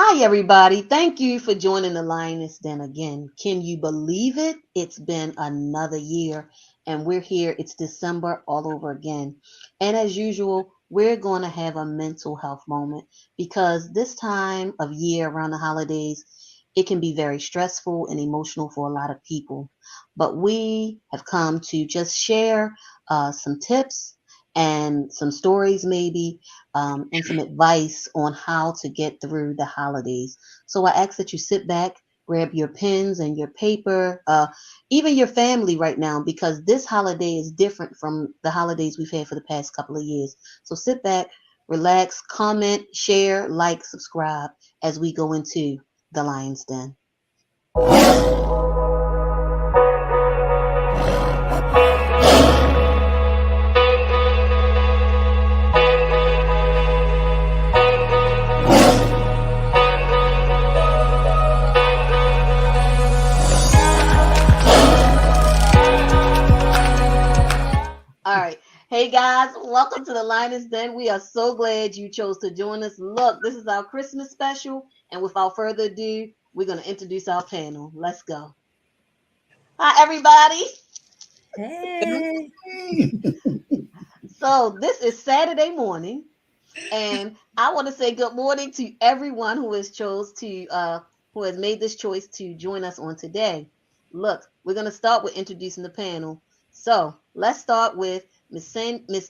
Hi, everybody. Thank you for joining the Lioness Den again. Can you believe it? It's been another year, and we're here. It's December all over again. And as usual, we're going to have a mental health moment because this time of year around the holidays, it can be very stressful and emotional for a lot of people. But we have come to just share some tips and some stories, maybe and some advice on how to get through the holidays. So I ask that you sit back, grab your pens and your paper, even your family right now, because this holiday is different from the holidays we've had for the past couple of years. So sit back, relax, comment, share, like, subscribe as we go into the Lion's Den. All right. Hey guys, welcome to the Linus Den. We are so glad you chose to join us. Look, this is our Christmas special, and without further ado, we're going to introduce our panel. Let's go. Hi, everybody. Hey. So, this is Saturday morning, and I want to say good morning to everyone who has made this choice to join us on today. Look, we're going to start with introducing the panel. So, let's start with Miss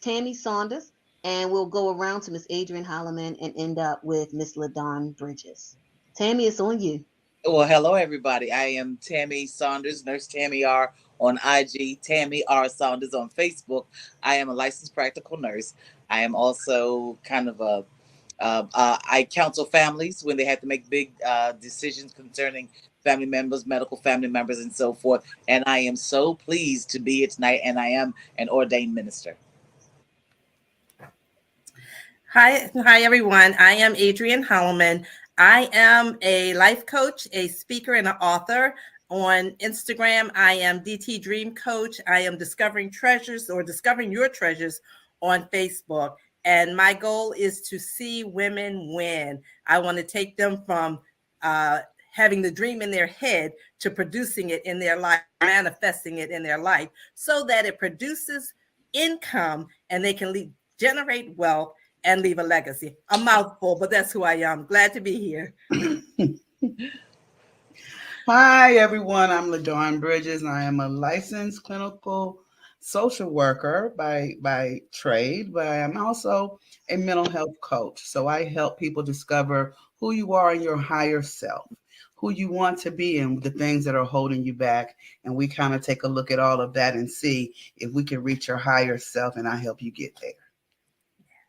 Tammy Saunders, and we'll go around to Miss Adrienne Holloman and end up with Miss LaDon Bridges. Tammy, it's on you. Well, hello, everybody. I am Tammy Saunders, Nurse Tammy R on IG, Tammy R Saunders on Facebook. I am a licensed practical nurse. I am also kind of I counsel families when they have to make big decisions concerning family members, medical family members, and so forth. And I am so pleased to be here tonight, and I am an ordained minister. Hi, everyone. I am Adrienne Holloman. I am a life coach, a speaker, and an author. On Instagram, I am DT Dream Coach. I am Discovering Treasures or Discovering Your Treasures on Facebook. And my goal is to see women win. I want to take them from having the dream in their head to producing it in their life, manifesting it in their life, so that it produces income and they can generate wealth and leave a legacy. A mouthful, but that's who I am. Glad to be here. Hi, everyone. I'm LaDon Bridges, and I am a licensed clinical social worker by trade, but I'm also a mental health coach. So I help people discover who you are in your higher self, who you want to be, and the things that are holding you back. And we kind of take a look at all of that and see if we can reach your higher self, and I help you get there.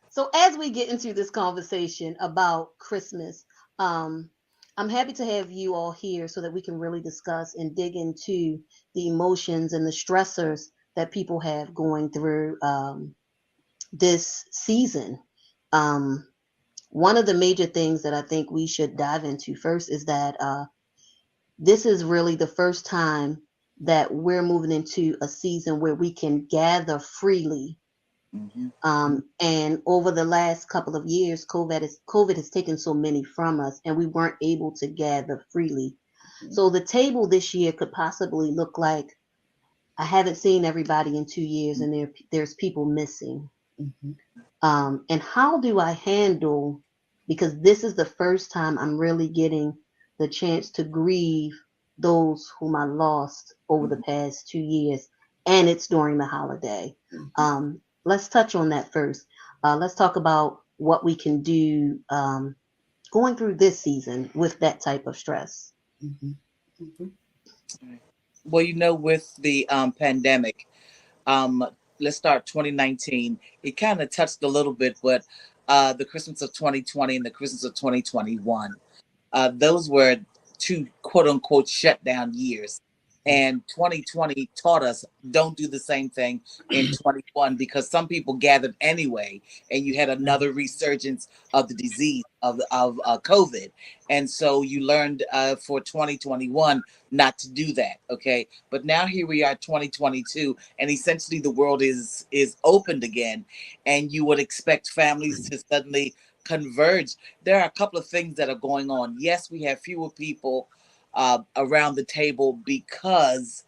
So, as we get into this conversation about Christmas, I'm happy to have you all here so that we can really discuss and dig into the emotions and the stressors that people have going through this season. Um, One of the major things that I think we should dive into first is that this is really the first time that we're moving into a season where we can gather freely. And over the last couple of years, COVID has taken so many from us, and we weren't able to gather freely. So the table this year could possibly look like I haven't seen everybody in 2 years, and there's people missing. Mhm. And how do I handle? Because this is the first time I'm really getting the chance to grieve those whom I lost over the past 2 years, and it's during the holiday. Let's touch on that first. Let's talk about what we can do going through this season with that type of stress. Mhm. Mhm. Well, with the pandemic, um, let's start 2019. It kind of touched a little bit, but the Christmas of 2020 and the Christmas of 2021, those were two quote unquote shutdown years. And 2020 taught us don't do the same thing in 21 because some people gathered anyway, and you had another resurgence of the disease of COVID, and so you learned for 2021 not to do that. Okay, but now here we are, 2022, and essentially the world is opened again, and you would expect families to suddenly converge, there are a couple of things that are going on. Yes, we have fewer people around the table because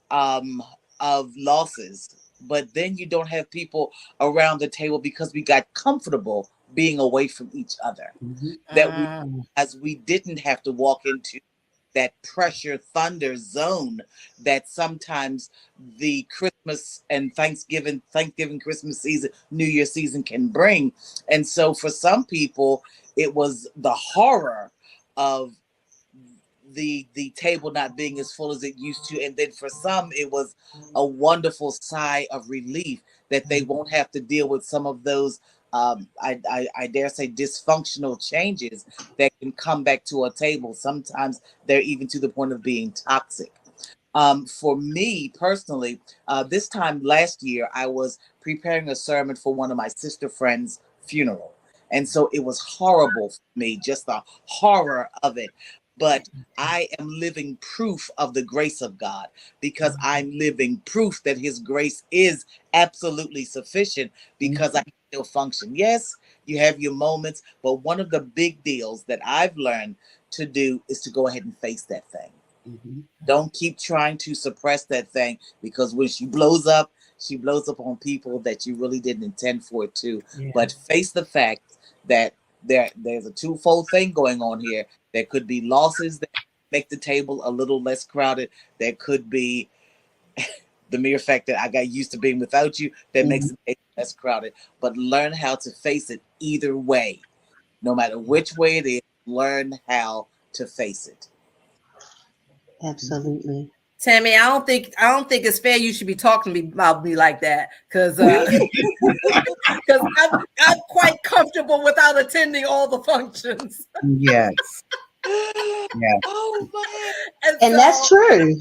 um, of losses, but then you don't have people around the table because we got comfortable being away from each other. Mhm. That we, Mm. as we didn't have to walk into that pressure thunder zone that sometimes the Christmas and Thanksgiving, Christmas season, New Year season can bring. And so for some people, it was the horror of the table not being as full as it used to, and then for some it was a wonderful sigh of relief that they won't have to deal with some of those I dare say dysfunctional changes that can come back to a table. Sometimes they're even to the point of being toxic. For me personally, this time last year, I was preparing a sermon for one of my sister friends' funeral. And so it was horrible for me, just the horror of it. But I am living proof of the grace of God, because I'm living proof that His grace is absolutely sufficient, because I can still function. Yes, you have your moments, but one of the big deals that I've learned to do is to go ahead and face that thing. Mhm. Don't keep trying to suppress that thing, because when she blows up on people that you really didn't intend for it to. Yeah. But face the fact that there's a twofold thing going on here. There could be losses that make the table a little less crowded. There could be the mere fact that I got used to being without you that makes Mhm. the table less crowded. But learn how to face it either way. No matter which way it is, learn how to face it. Mhm. Absolutely. Tammy, I don't think it's fair you should be talking to me about me like that, because because I'm quite comfortable without attending all the functions. Yes. Yes. Oh man. And And that's so true.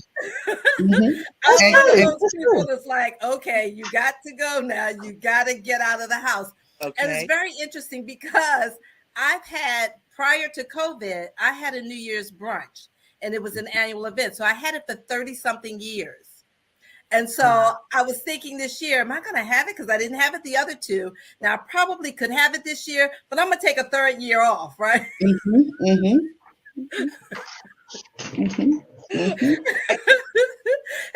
Mhm. That's I'm And, one of true. and those That's people true. that's like, okay, you got to go now. You got to get out of the house. And it's Okay. very interesting because I've had, prior to COVID, I had a New Year's brunch, and it was an annual event. So I had it for 30 something years. And so I was thinking this year, am I going to have it? Because I didn't have it the other two. Now I probably could have it this year, but I'm going to take a third year off, right? mhm, mhm, mhm, mhm,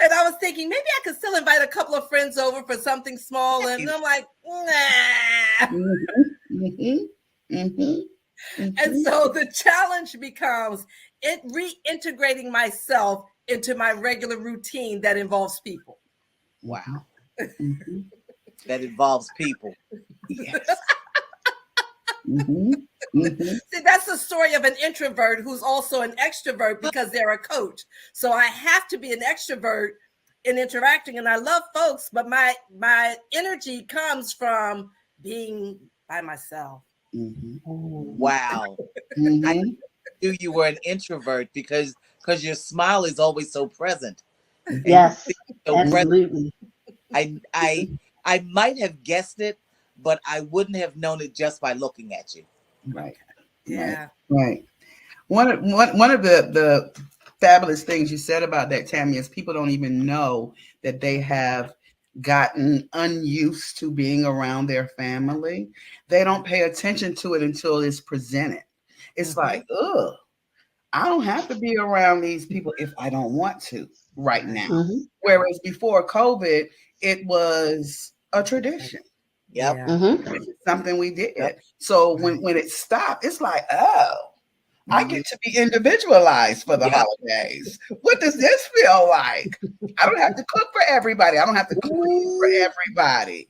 And I was thinking maybe I could still invite a couple of friends over for something small. And I'm like, nah. mhm, mhm, mhm, And mhm. so the challenge becomes it reintegrating myself into my regular routine that involves people. Mhm, Wow. mhm. That involves people. Yes. Mhm, mhm. See, that's the story of an introvert who's also an extrovert because they're a coach. So I have to be an extrovert in interacting, and I love folks, but my energy comes from being by myself. Mhm, Oh, Wow. I mhm, knew you were an introvert because your smile is always so present, and you yes, seem so present. mhm. absolutely. I I I might have guessed it, but I wouldn't have known it just by looking at you. Right, right, Yeah. right. One of the fabulous things you said about that, Tammy, is people don't even know that they have gotten unused to being around their family. They don't pay attention to it until it's presented. It's Mm-hmm. like, ugh, I don't have to be around these people if I don't want to right Right. now. Hmm. Whereas before COVID, it was a tradition. Yep. Yeah. Hmm. It's something we did. Yep. So Right. when it stopped, it's like, oh, I Hmm. get to be individualized for the Yep. holidays. What does this feel like? I don't have to cook for everybody. I don't have to clean for Ooh. everybody.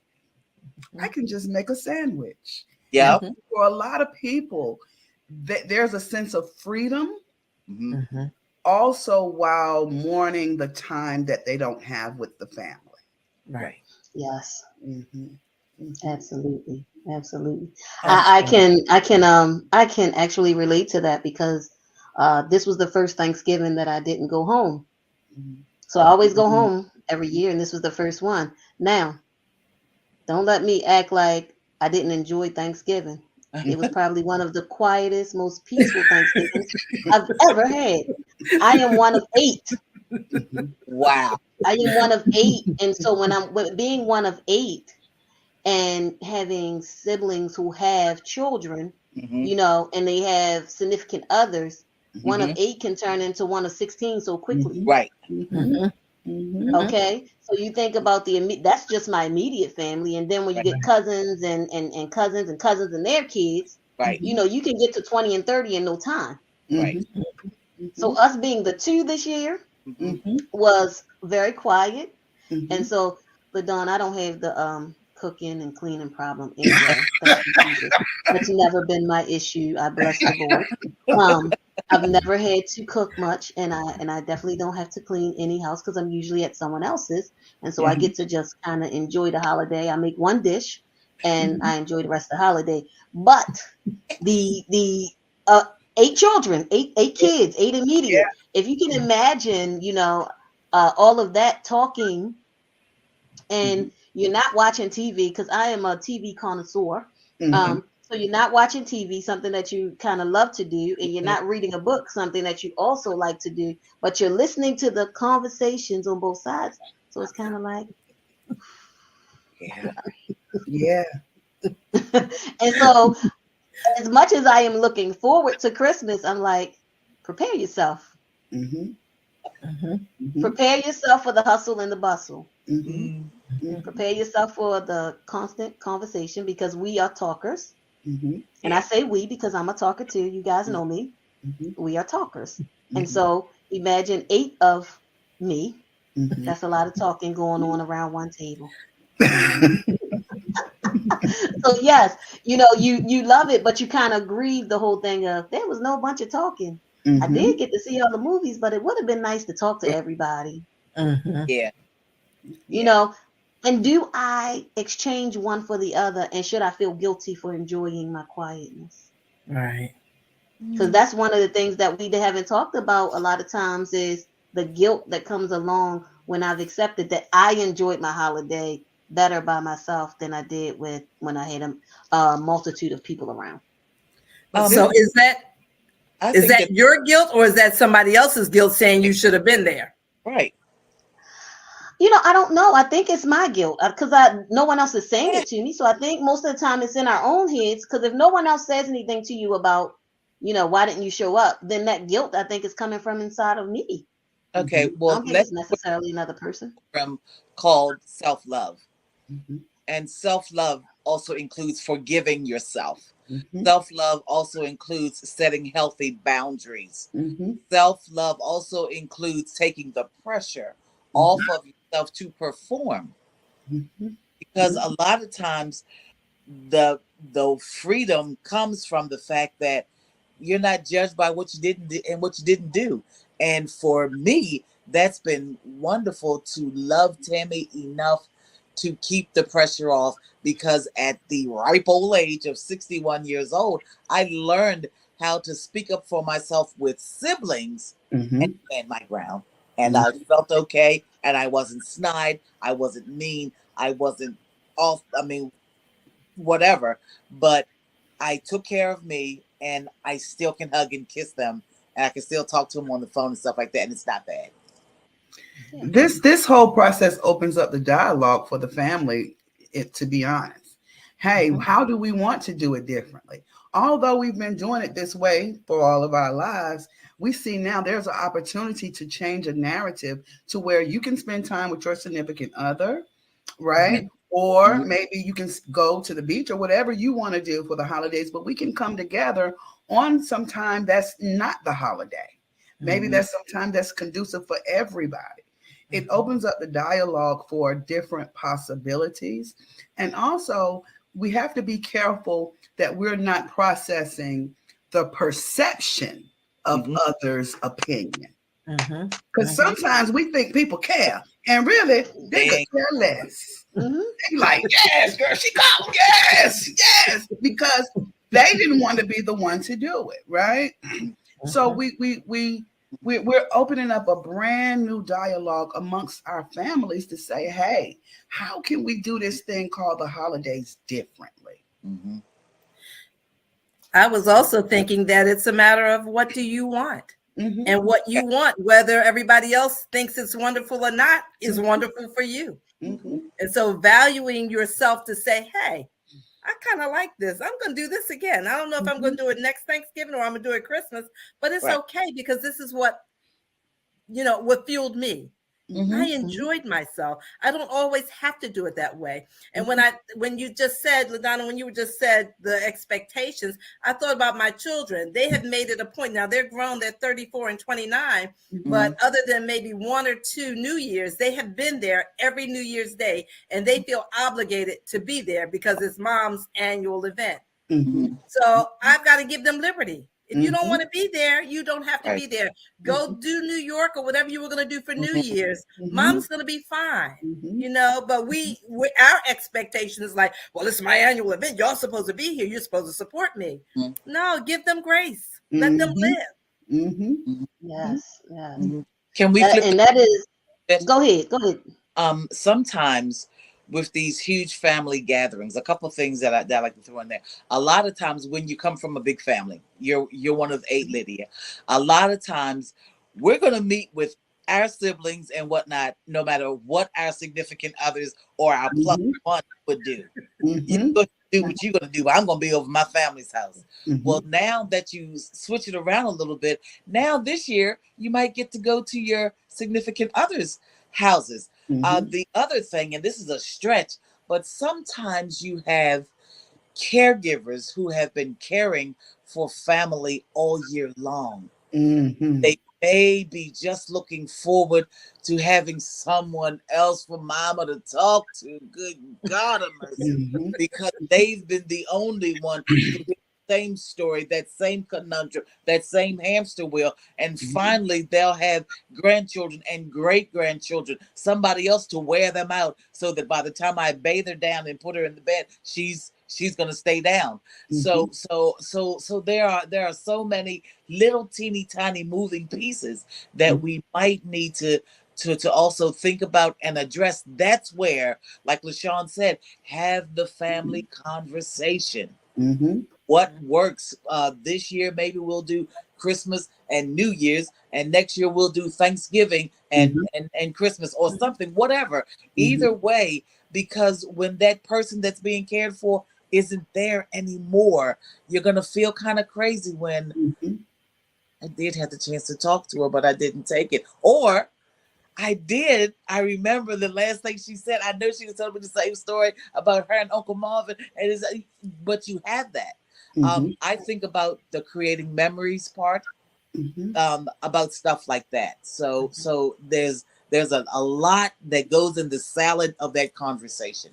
I can just make a sandwich. And Yep. Mm-hmm. for a lot of people, there's a sense of freedom Hmm. Mm-hmm. also while mourning the time that they don't have with the family. Right. Right. Yes, Mhm, mhm, absolutely. Absolutely. Oh, I can actually relate to that because this was the first Thanksgiving that I didn't go home. mhm, So I always go mhm, home every year, and this was the first one. Now, don't let me act like I didn't enjoy Thanksgiving. It was probably one of the quietest, most peaceful Thanksgivings I've ever had. I am one of eight. mhm, Wow. I am one of eight. And so being one of eight and having siblings who have children, Mm-hmm. and they have significant others, one of Mm-hmm. 8 can turn into one of 16 so quickly. Mhm. Right. Mhm. Mhm. Mhm. Mhm. Okay, so you think about that's just my immediate family, and then when you Right. get cousins and cousins and cousins and their kids, Right. Mhm. you can get to 20 and 30 in no time. Right. Mhm. So Mhm. us being the 2 this year Mm-hmm. Mhm. was very quiet. And Mhm. so, but Dawn, I don't have the cooking and cleaning problem anyway. Thank you, Jesus. That's never been my issue. I bless the Lord. Um, I've never had to cook much, and I definitely don't have to clean any house because I'm usually at someone else's, and so I Yeah. get to just kind of enjoy the holiday. I make one dish, and Mhm. I enjoy the rest of the holiday. But the 8 children, eight kids, 8 immediate. If you can imagine, all of that talking, and Mhm. you're not watching TV, because I am a TV connoisseur. Mhm. So you're not watching TV, something that you kind of love to do, and you're not reading a book, something that you also like to do, but you're listening to the conversations on both sides. So it's kind of like, Yeah. Yeah. and so as much as I am looking forward to Christmas, I'm like, prepare yourself. Mhm. Mhm. Mhm. Prepare yourself for the hustle and the bustle. Mhm. Mm. Mhm. Prepare yourself for the constant conversation, because we are talkers. Mhm. And I Yeah. say we because I'm a talker too. You guys know me. Mhm. We are talkers. And Mhm. so imagine 8 of me. Mhm. That's a lot of talking going on around one table. So yes, you love it, but you kind of grieve the whole thing of there was no bunch of talking. I Mhm. did get to see all the movies, but it would have been nice to talk to everybody. Mhm. Yeah. You Yeah. know, and do I exchange one for the other? And should I feel guilty for enjoying my quietness? Right. Because that's one of the things that we haven't talked about a lot of times, is the guilt that comes along when I've accepted that I enjoyed my holiday better by myself than I did when I had a multitude of people around. Um. This So I is think that that. your guilt, or is that somebody else's guilt saying you should have been there? Right. I don't know. I think it's my guilt because I no one else is saying Yeah. it to me. So I think most of the time it's in our own heads. Because if no one else says anything to you about, why didn't you show up, then that guilt, I think, is coming from inside of me. Okay. Mhm. I Well, don't think let's it's necessarily another person. from called self love, Mhm. and self love also includes forgiving yourself. Mhm. Self love also includes setting healthy boundaries. Mhm. Self love also includes taking the pressure Mhm. off of yourself to perform, Mhm. because a lot of times the freedom comes from the fact that you're not judged by what you didn't do and what you didn't do. And for me, that's been wonderful to love Tammy enough to keep the pressure off, because at the ripe old age of 61 years old, I learned how to speak up for myself with siblings and Mhm. stand my ground. And I Mhm. felt okay, and I wasn't snide, I wasn't mean, I wasn't off, I mean, whatever. But I took care of me, and I still can hug and kiss them, and I can still talk to them on the phone and stuff like that, and it's not bad. Yeah. This whole process opens up the dialogue for the family, to be honest. Hey, Mhm. how do we want to do it differently? Although we've been doing it this way for all of our lives, we see now there's an opportunity to change a narrative to where you can spend time with your significant other, right? Mhm. Or Mhm. maybe you can go to the beach or whatever you want to do for the holidays, but we can come together on some time that's not the holiday. Maybe Mhm. that's some time that's conducive for everybody. It Mhm. opens up the dialogue for different possibilities. And also, we have to be careful that we're not processing the perception of Mhm. others' opinion. Mhm. Because Mhm. sometimes we think people care, and really, they They could ain't. care less. Hmm. They like, yes, girl, she called. Yes, yes, because they didn't want to be the one to do it, right? So Mhm. we're opening up a brand new dialogue amongst our families to say, hey, how can we do this thing called the holidays differently? Mhm. I was also thinking that it's a matter of what do you want? Mm-hmm. And what Yeah. you want, whether everybody else thinks it's wonderful or not, is Mm-hmm. wonderful for you. Mm-hmm. And so valuing yourself to say, hey, I kind of like this. I'm going to do this again. I don't know if I'm going to do it next Thanksgiving or I'm going to do it Christmas, but it's Right. okay because this is what, what fueled me. I enjoyed myself. I don't always have to do it that way. And when you just said, LaDonna, when you just said the expectations, I thought about my children. They have made it a point. Now they're grown, they're 34 and 29, but other than maybe one or two New Year's, they have been there every New Year's Day, and they feel obligated to be there because it's mom's annual event. So I've got to give them liberty. If you don't want to be there, you don't have to be there. Go do New York or whatever you were going to do for New Year's. Mom's going to be fine, but our expectation is like, well, it's my annual event. Y'all supposed to be here. You're supposed to support me. No, give them grace. Let them live. Yes, yes. Can we flip and that is, that? go ahead. Sometimes with these huge family gatherings, a couple of things that I like to throw in there. A lot of times when you come from a big family, you're one of 8, Lydia. A lot of times we're going to meet with our siblings and whatnot, no matter what our significant others or our plus one would do. You're going to do what you're going to do. I'm going to be over my family's house. Well, now that you switch it around a little bit, now this year you might get to go to your significant others' houses. The other thing, and this is a stretch, but sometimes you have caregivers who have been caring for family all year long. They may be just looking forward to having someone else for mama to talk to. Good God of mercy. Because they've been the only one to hear the same story, that same conundrum, that same hamster wheel. And finally, they'll have grandchildren and great grandchildren, somebody else to wear them out so that by the time I bathe her down and put her in the bed, she's going to stay down. So there are so many little teeny tiny moving pieces that we might need to also think about and address. That's where, like LaShawn said, have the family conversation. What works this year? Maybe we'll do Christmas and New Year's, and next year we'll do Thanksgiving and Christmas or something, whatever. Either way, because when that person that's being cared for isn't there anymore, you're gonna feel kind of crazy when I did have the chance to talk to her, but I didn't take it. Or I did. I remember the last thing she said. I know she was telling me the same story about her and Uncle Marvin, but you have that. I think about the creating memories part, about stuff like that. So there's a lot that goes in the salad of that conversation.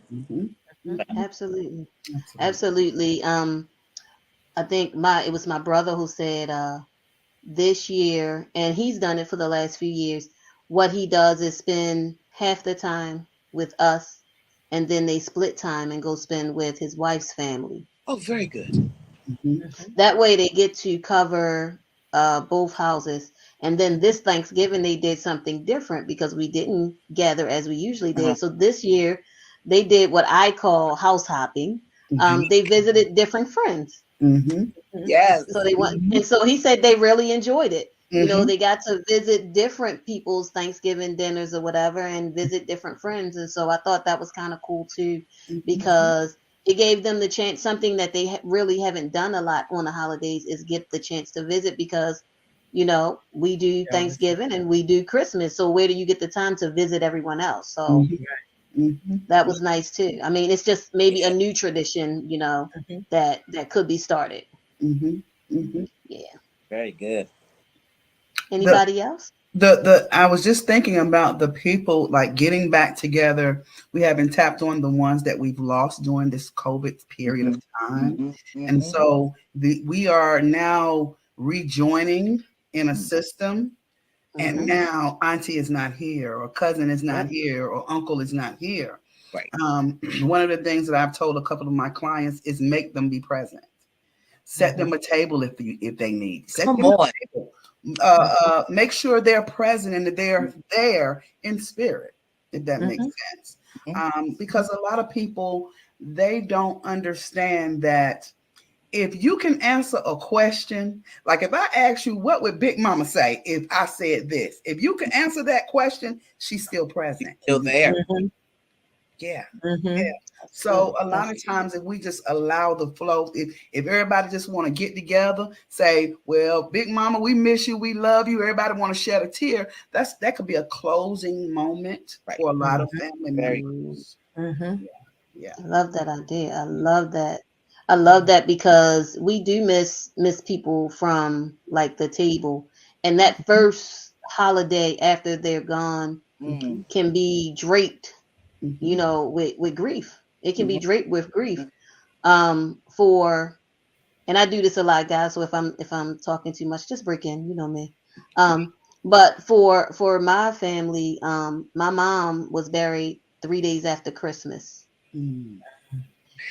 Absolutely. I think it was my brother who said this year, and he's done it for the last few years. What he does is spend half the time with us, and then they split time and go spend with his wife's family. Oh, very good. That way they get to cover both houses. And then this Thanksgiving they did something different because we didn't gather as we usually did. So this year they did what I call house hopping. They visited different friends. Yes. So they went, and so he said they really enjoyed it. They got to visit different people's Thanksgiving dinners or whatever, and visit different friends. And so I thought that was kind of cool too, because it gave them the chance. Something that they really haven't done a lot on the holidays is get the chance to visit, because we do Thanksgiving and we do Christmas. So where do you get the time to visit everyone else? So that was nice too. I mean, it's just maybe a new tradition, that could be started. Yeah. Very good. Anybody else? I was just thinking about the people, like, getting back together. We haven't tapped on the ones that we've lost during this COVID period of time. And so we are now rejoining in a system. And now auntie is not here, or cousin is not here, or uncle is not here. Right. One of the things that I've told a couple of my clients is make them be present. Set them a table if they need. Come on. Make sure they're present and that they're there in spirit, if that makes sense. Because a lot of people, they don't understand that if you can answer a question, like if I ask you, what would Big Mama say if I said this? If you can answer that question, she's still present. Still there. Yeah. Mm-hmm. That's So good. a lot of times, if we just allow the flow, if everybody just want to get together, say, "Well, Big Mama, we miss you, we love you." Everybody want to shed a tear. That could be a closing moment Right. for a lot of Mm-hmm. family Very. members. Mm-hmm. Yeah, yeah. I love that idea. I love that. I love that because we do miss people from like the table, and that first holiday after they're gone Mm. can be draped, Mm-hmm. with grief. It can be Mm-hmm. draped with grief. For and I do this a lot, guys. So if I'm talking too much, just break in. You know me. But for my family, my mom was buried 3 days after Christmas. Mm-hmm.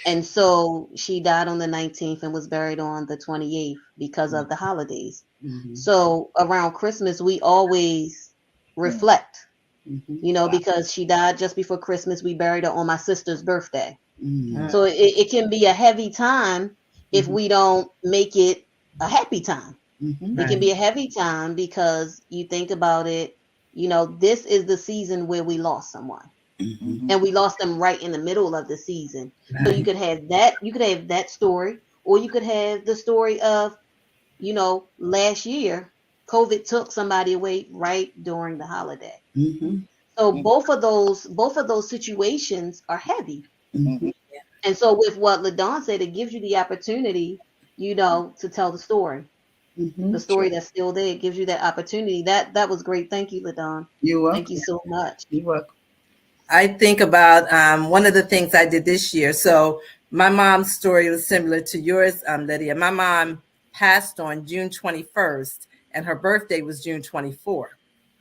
And so she died on the 19th and was buried on the 28th because of the holidays. Mm-hmm. So around Christmas, we always Mm. reflect, Mm-hmm. Wow. because she died just before Christmas. We buried her on my sister's birthday. Mm-hmm. So it can be a heavy time if Mm-hmm. we don't make it a happy time. Mm-hmm. It can Right. be a heavy time because you think about it, this is the season where we lost someone, Mm-hmm. Mm-hmm. and we lost them right in the middle of the season. So Right. you could have that story, or you could have the story of, last year COVID took somebody away right during the holiday. Mm-hmm. So both of those situations are heavy. Mm-hmm. Mm-hmm. And so with what LaDon said, it gives you the opportunity, to tell Mm-hmm. the story that's still there. It gives you that opportunity. That was great. Thank you, LaDon. You're Thank you welcome. so much. You're welcome. I think about one of the things I did this year. So my mom's story was similar to yours, Lydia. My mom passed on June 21st, and her birthday was June 24th.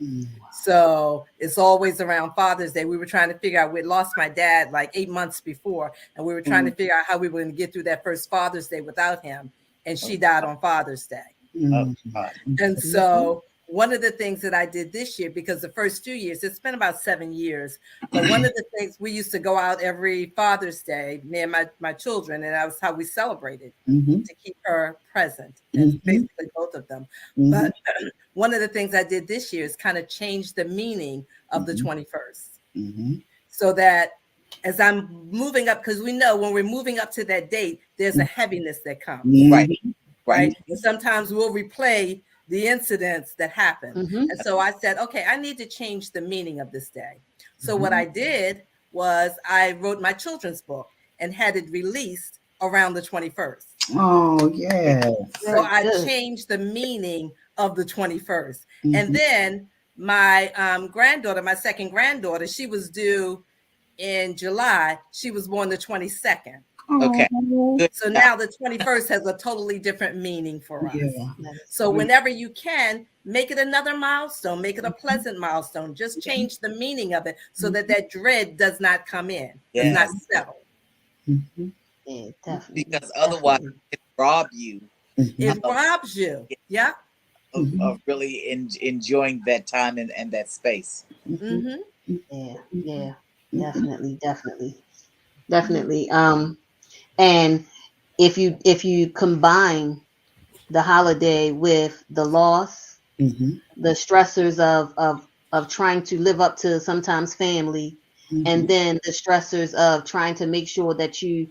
Mm-hmm. So it's always around Father's Day. We were trying to figure out, we lost my dad like 8 months before, and we were trying to figure out how we were going to get through that first Father's Day without him. And Oh, she died on Father's Day. oh Mm-hmm. God. And so one of the things that I did this year, because the first 2 years, it's been about 7 years, but one of the things, we used to go out every Father's Day, me and my children, and that was how we celebrated, Mm-hmm. to keep her present, and Mm-hmm. basically both of them. Mm-hmm. But one of the things I did this year is kind of change the meaning of the 21st, Mm-hmm. so that as I'm moving up, because we know when we're moving up to that date, there's a heaviness that comes, Right. Mm-hmm. Right. right? And sometimes we'll replay the incidents that happened. Mm-hmm. And so I said, okay, I need to change the meaning of this day. So what Mm-hmm. I did was I wrote my children's book and had it released around the 21st. Oh, yes. So Very I good. changed the meaning of the 21st. And Mm-hmm. then my granddaughter, my second granddaughter, she was due in July. She was born the 22nd. Okay. Oh, Good So job. now the 21st has a totally different meaning for us. yeah. That is So good. whenever you can, make it another milestone, make it a pleasant milestone. Just change the meaning of it so that that dread does not come in, does not Yes. settle. Mm-hmm. Yeah, definitely. Because otherwise Definitely. it rob you Mm-hmm. It of robs you. Yeah. Mm-hmm. really enjoying that time and that space. Mm-hmm. Mm-hmm. Yeah, yeah. Mm-hmm. Definitely, definitely. Definitely. And if you combine the holiday with the loss, Mm-hmm. the stressors of trying to live up to sometimes family, Mm-hmm. and then the stressors of trying to make sure that you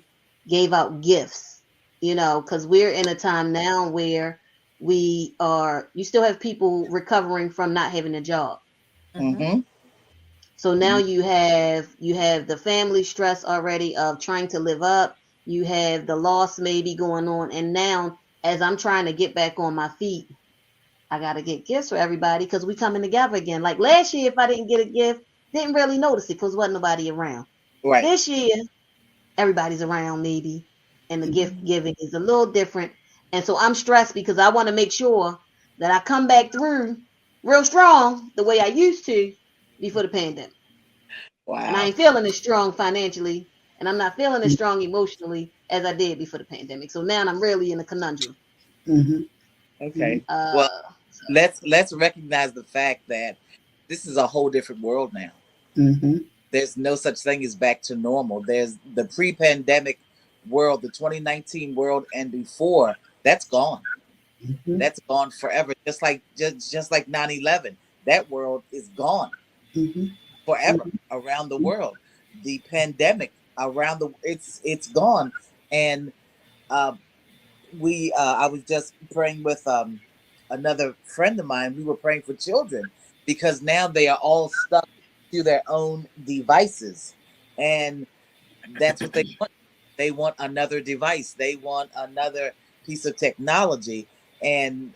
gave out gifts, because we're in a time now where you still have people recovering from not having a job. Mm-hmm. Mm-hmm. So now Mm-hmm. you have the family stress already of trying to live up. You have the loss maybe going on, and now as I'm trying to get back on my feet, I gotta get gifts for everybody because we coming together again. Like last year, if I didn't get a gift, didn't really notice it because wasn't nobody around. Right. This year, everybody's around maybe, and the gift Mm-hmm. giving is a little different. And so I'm stressed because I want to make sure that I come back through real strong the way I used to before the pandemic. And I Wow. ain't feeling as strong financially, and I'm not feeling as strong emotionally as I did before the pandemic. So now I'm really in a conundrum. Mm-hmm. Okay. Well, Uh, let's recognize the fact that this is a whole different world now. Mm-hmm. There's no such thing as back to normal. There's the pre-pandemic world, the 2019 world, and before that's gone. Mm-hmm. That's gone forever. Just like 9/11, that world is gone Mm-hmm. forever around the world. the pandemic around the it's gone. And uh, we I was just praying with another friend of mine. We were praying for children because now they are all stuck to their own devices, and that's what they want. They want another device. They want another piece of technology, and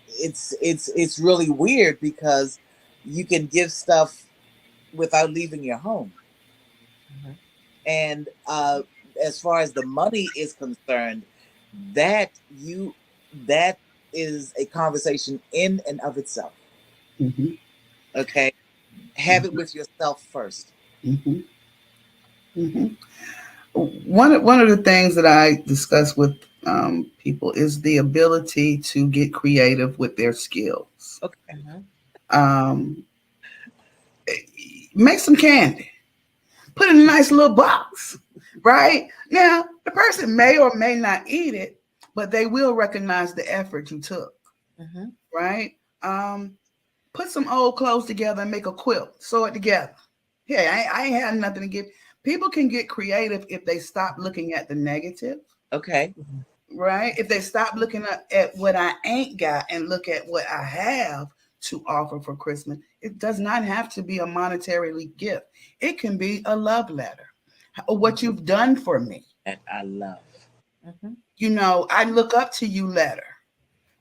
it's really weird because you can give stuff without leaving your home. Mhm. And as far as the money is concerned, that you that is a conversation in and of itself. Mm-hmm. Okay, have it with yourself first. Mm-hmm. Mm-hmm. One of the things that I discuss with people is the ability to get creative with their skills. Okay. Mhm. Um, make some candy, put it in a nice little box, right? Now, the person may or may not eat it, but they will recognize the effort you took, Mhm. right? Put some old clothes together and make a quilt, sew it together. Hey, I ain't had nothing to give. People can get creative if they stop looking at the negative, Okay. Mhm. right? If they stop looking at what I ain't got and look at what I have to offer for Christmas. It does not have to be a monetarily gift. It can be a love letter, or what you've done for me. That I love. Mhm. I look up to you letter,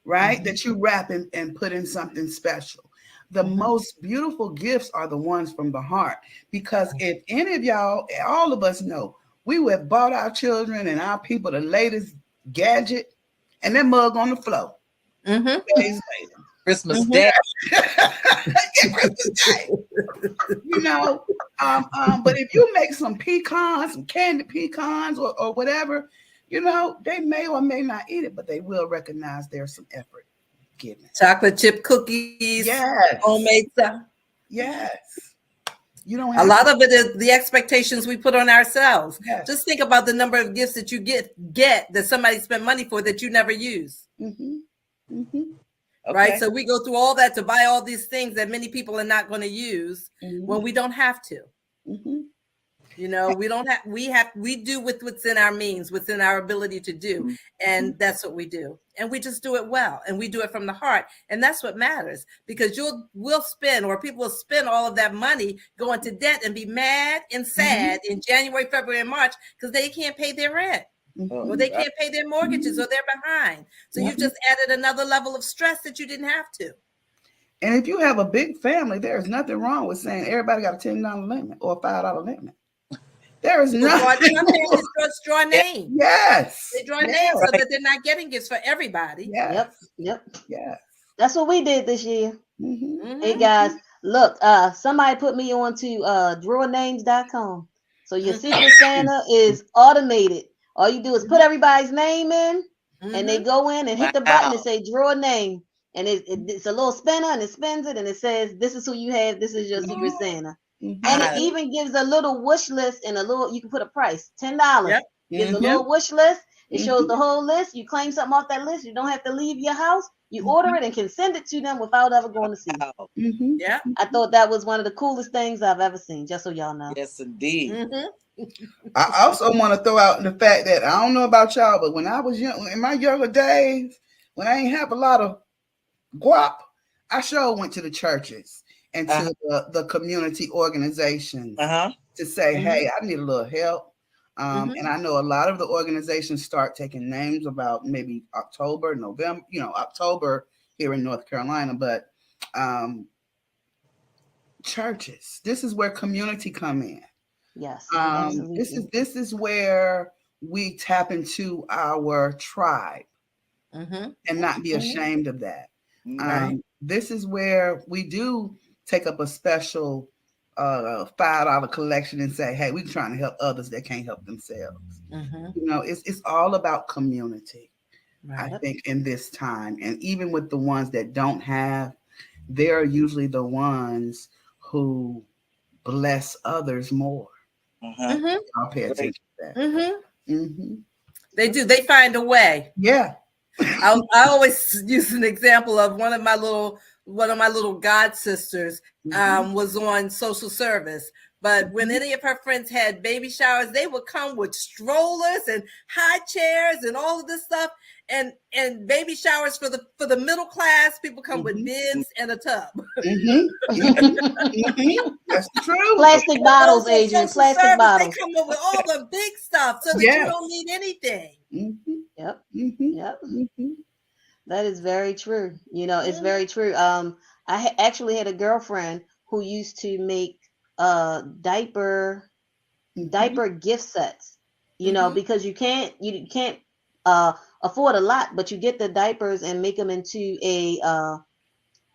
right? Mhm. That you wrap and put in something special. The Mhm. most beautiful gifts are the ones from the heart. Because if any of y'all, all of us know, we would have bought our children and our people the latest gadget and that mug on the floor Mhm. 2 days Christmas Mhm. Day. later. Get Christmas Day, you know. But if you make some pecans, some candy pecans or whatever, they may or may not eat it, but they will recognize there's some effort given. Chocolate chip cookies, Yes. homemade stuff. Yes. You don't A have lot to. of it is the expectations we put on ourselves. Just Yes. think about the number of gifts that you get that somebody spent money for that you never use. Mm-hmm. Mm-hmm. Right? Okay. So we go through all that to buy all these things that many people are not going to use Mm-hmm. when we don't have to. Mm-hmm. We don't have we do with what's in our means, within our ability to do. And that's what we do. And we just do it well. And we do it from the heart. And that's what matters, because we'll spend, or people will spend all of that money going to debt and be mad and Mm-hmm. sad in January, February, and March because they can't pay their rent, Oh, or Mm-hmm. they right. can't pay their mortgages, or they're behind. So you've Mm-hmm. just added another level of stress that you didn't have to. And if you have a big family, there is nothing wrong with saying everybody got a $10 limit or a $5 limit. There is People draw, nothing some wrong. families just draw Yeah. names. They Yes. draw names so Yes. Right. that they're not getting gifts for everybody. Yes. Yep, yep. Yes. That's what we did this year. Mm-hmm. Hey Mm-hmm. guys, look, somebody put me on to drawernames.com. So your Mm-hmm. Secret Santa is automated. All you do is put everybody's name in, and they Mm-hmm. go in and hit the button and Wow. say draw a name. And it's a little spinner and it spins it and it says, this is who you have, this is your Secret Santa. And it Mm-hmm. I even gives a little wish list and you can put a price, $10. Yep. Gives a Mm-hmm. Yep. little wish list. It shows Mm-hmm. the whole list. You claim something off that list. You don't have to leave your house. You order it and can send it to them without ever going to see. wow. Mm-hmm. Yep. I thought that was one of the coolest things I've ever seen, just so y'all know. Yes, indeed. Mm-hmm. I also want to throw out the fact that I don't know about y'all, but when I was young, in my younger days, when I ain't have a lot of guap, I sure went to the churches and Uh huh. to the community Uh organizations huh. to say, Mm-hmm. hey, I need a little help. Mm-hmm. And I know a lot of the organizations start taking names about maybe October, November, October here in North Carolina, but um, churches, this is where community come in. Yes, This absolutely. is this is where we tap into our tribe Mm-hmm. and not be Mhm. ashamed of that. Mm-hmm. Right. This is where we do take up a special $5 collection and say, "Hey, we're trying to help others that can't help themselves." Mm-hmm. It's all about community. I Right. Yep. think in this time, and even with the ones that don't have, they're usually the ones who bless others more. Uh huh. Mm-hmm. I'll pay Great. attention to that. Mm-hmm. Hmm. They do. They find a way. Yeah. I always use an example of one of my little god sisters Hmm. was on social service But when any of her friends had baby showers, they would come with strollers and high chairs and all of this stuff. And baby showers for the middle class, people come with bibs and a tub. That's true. Plastic bottles, Those are Adrian. social Plastic service. bottles. They come up with all the big stuff so that you don't need anything. Yep. Yep. That is very true. It's very true. I actually had a girlfriend who used to make diaper gift sets. Because you can't afford a lot, but you get the diapers and make them into a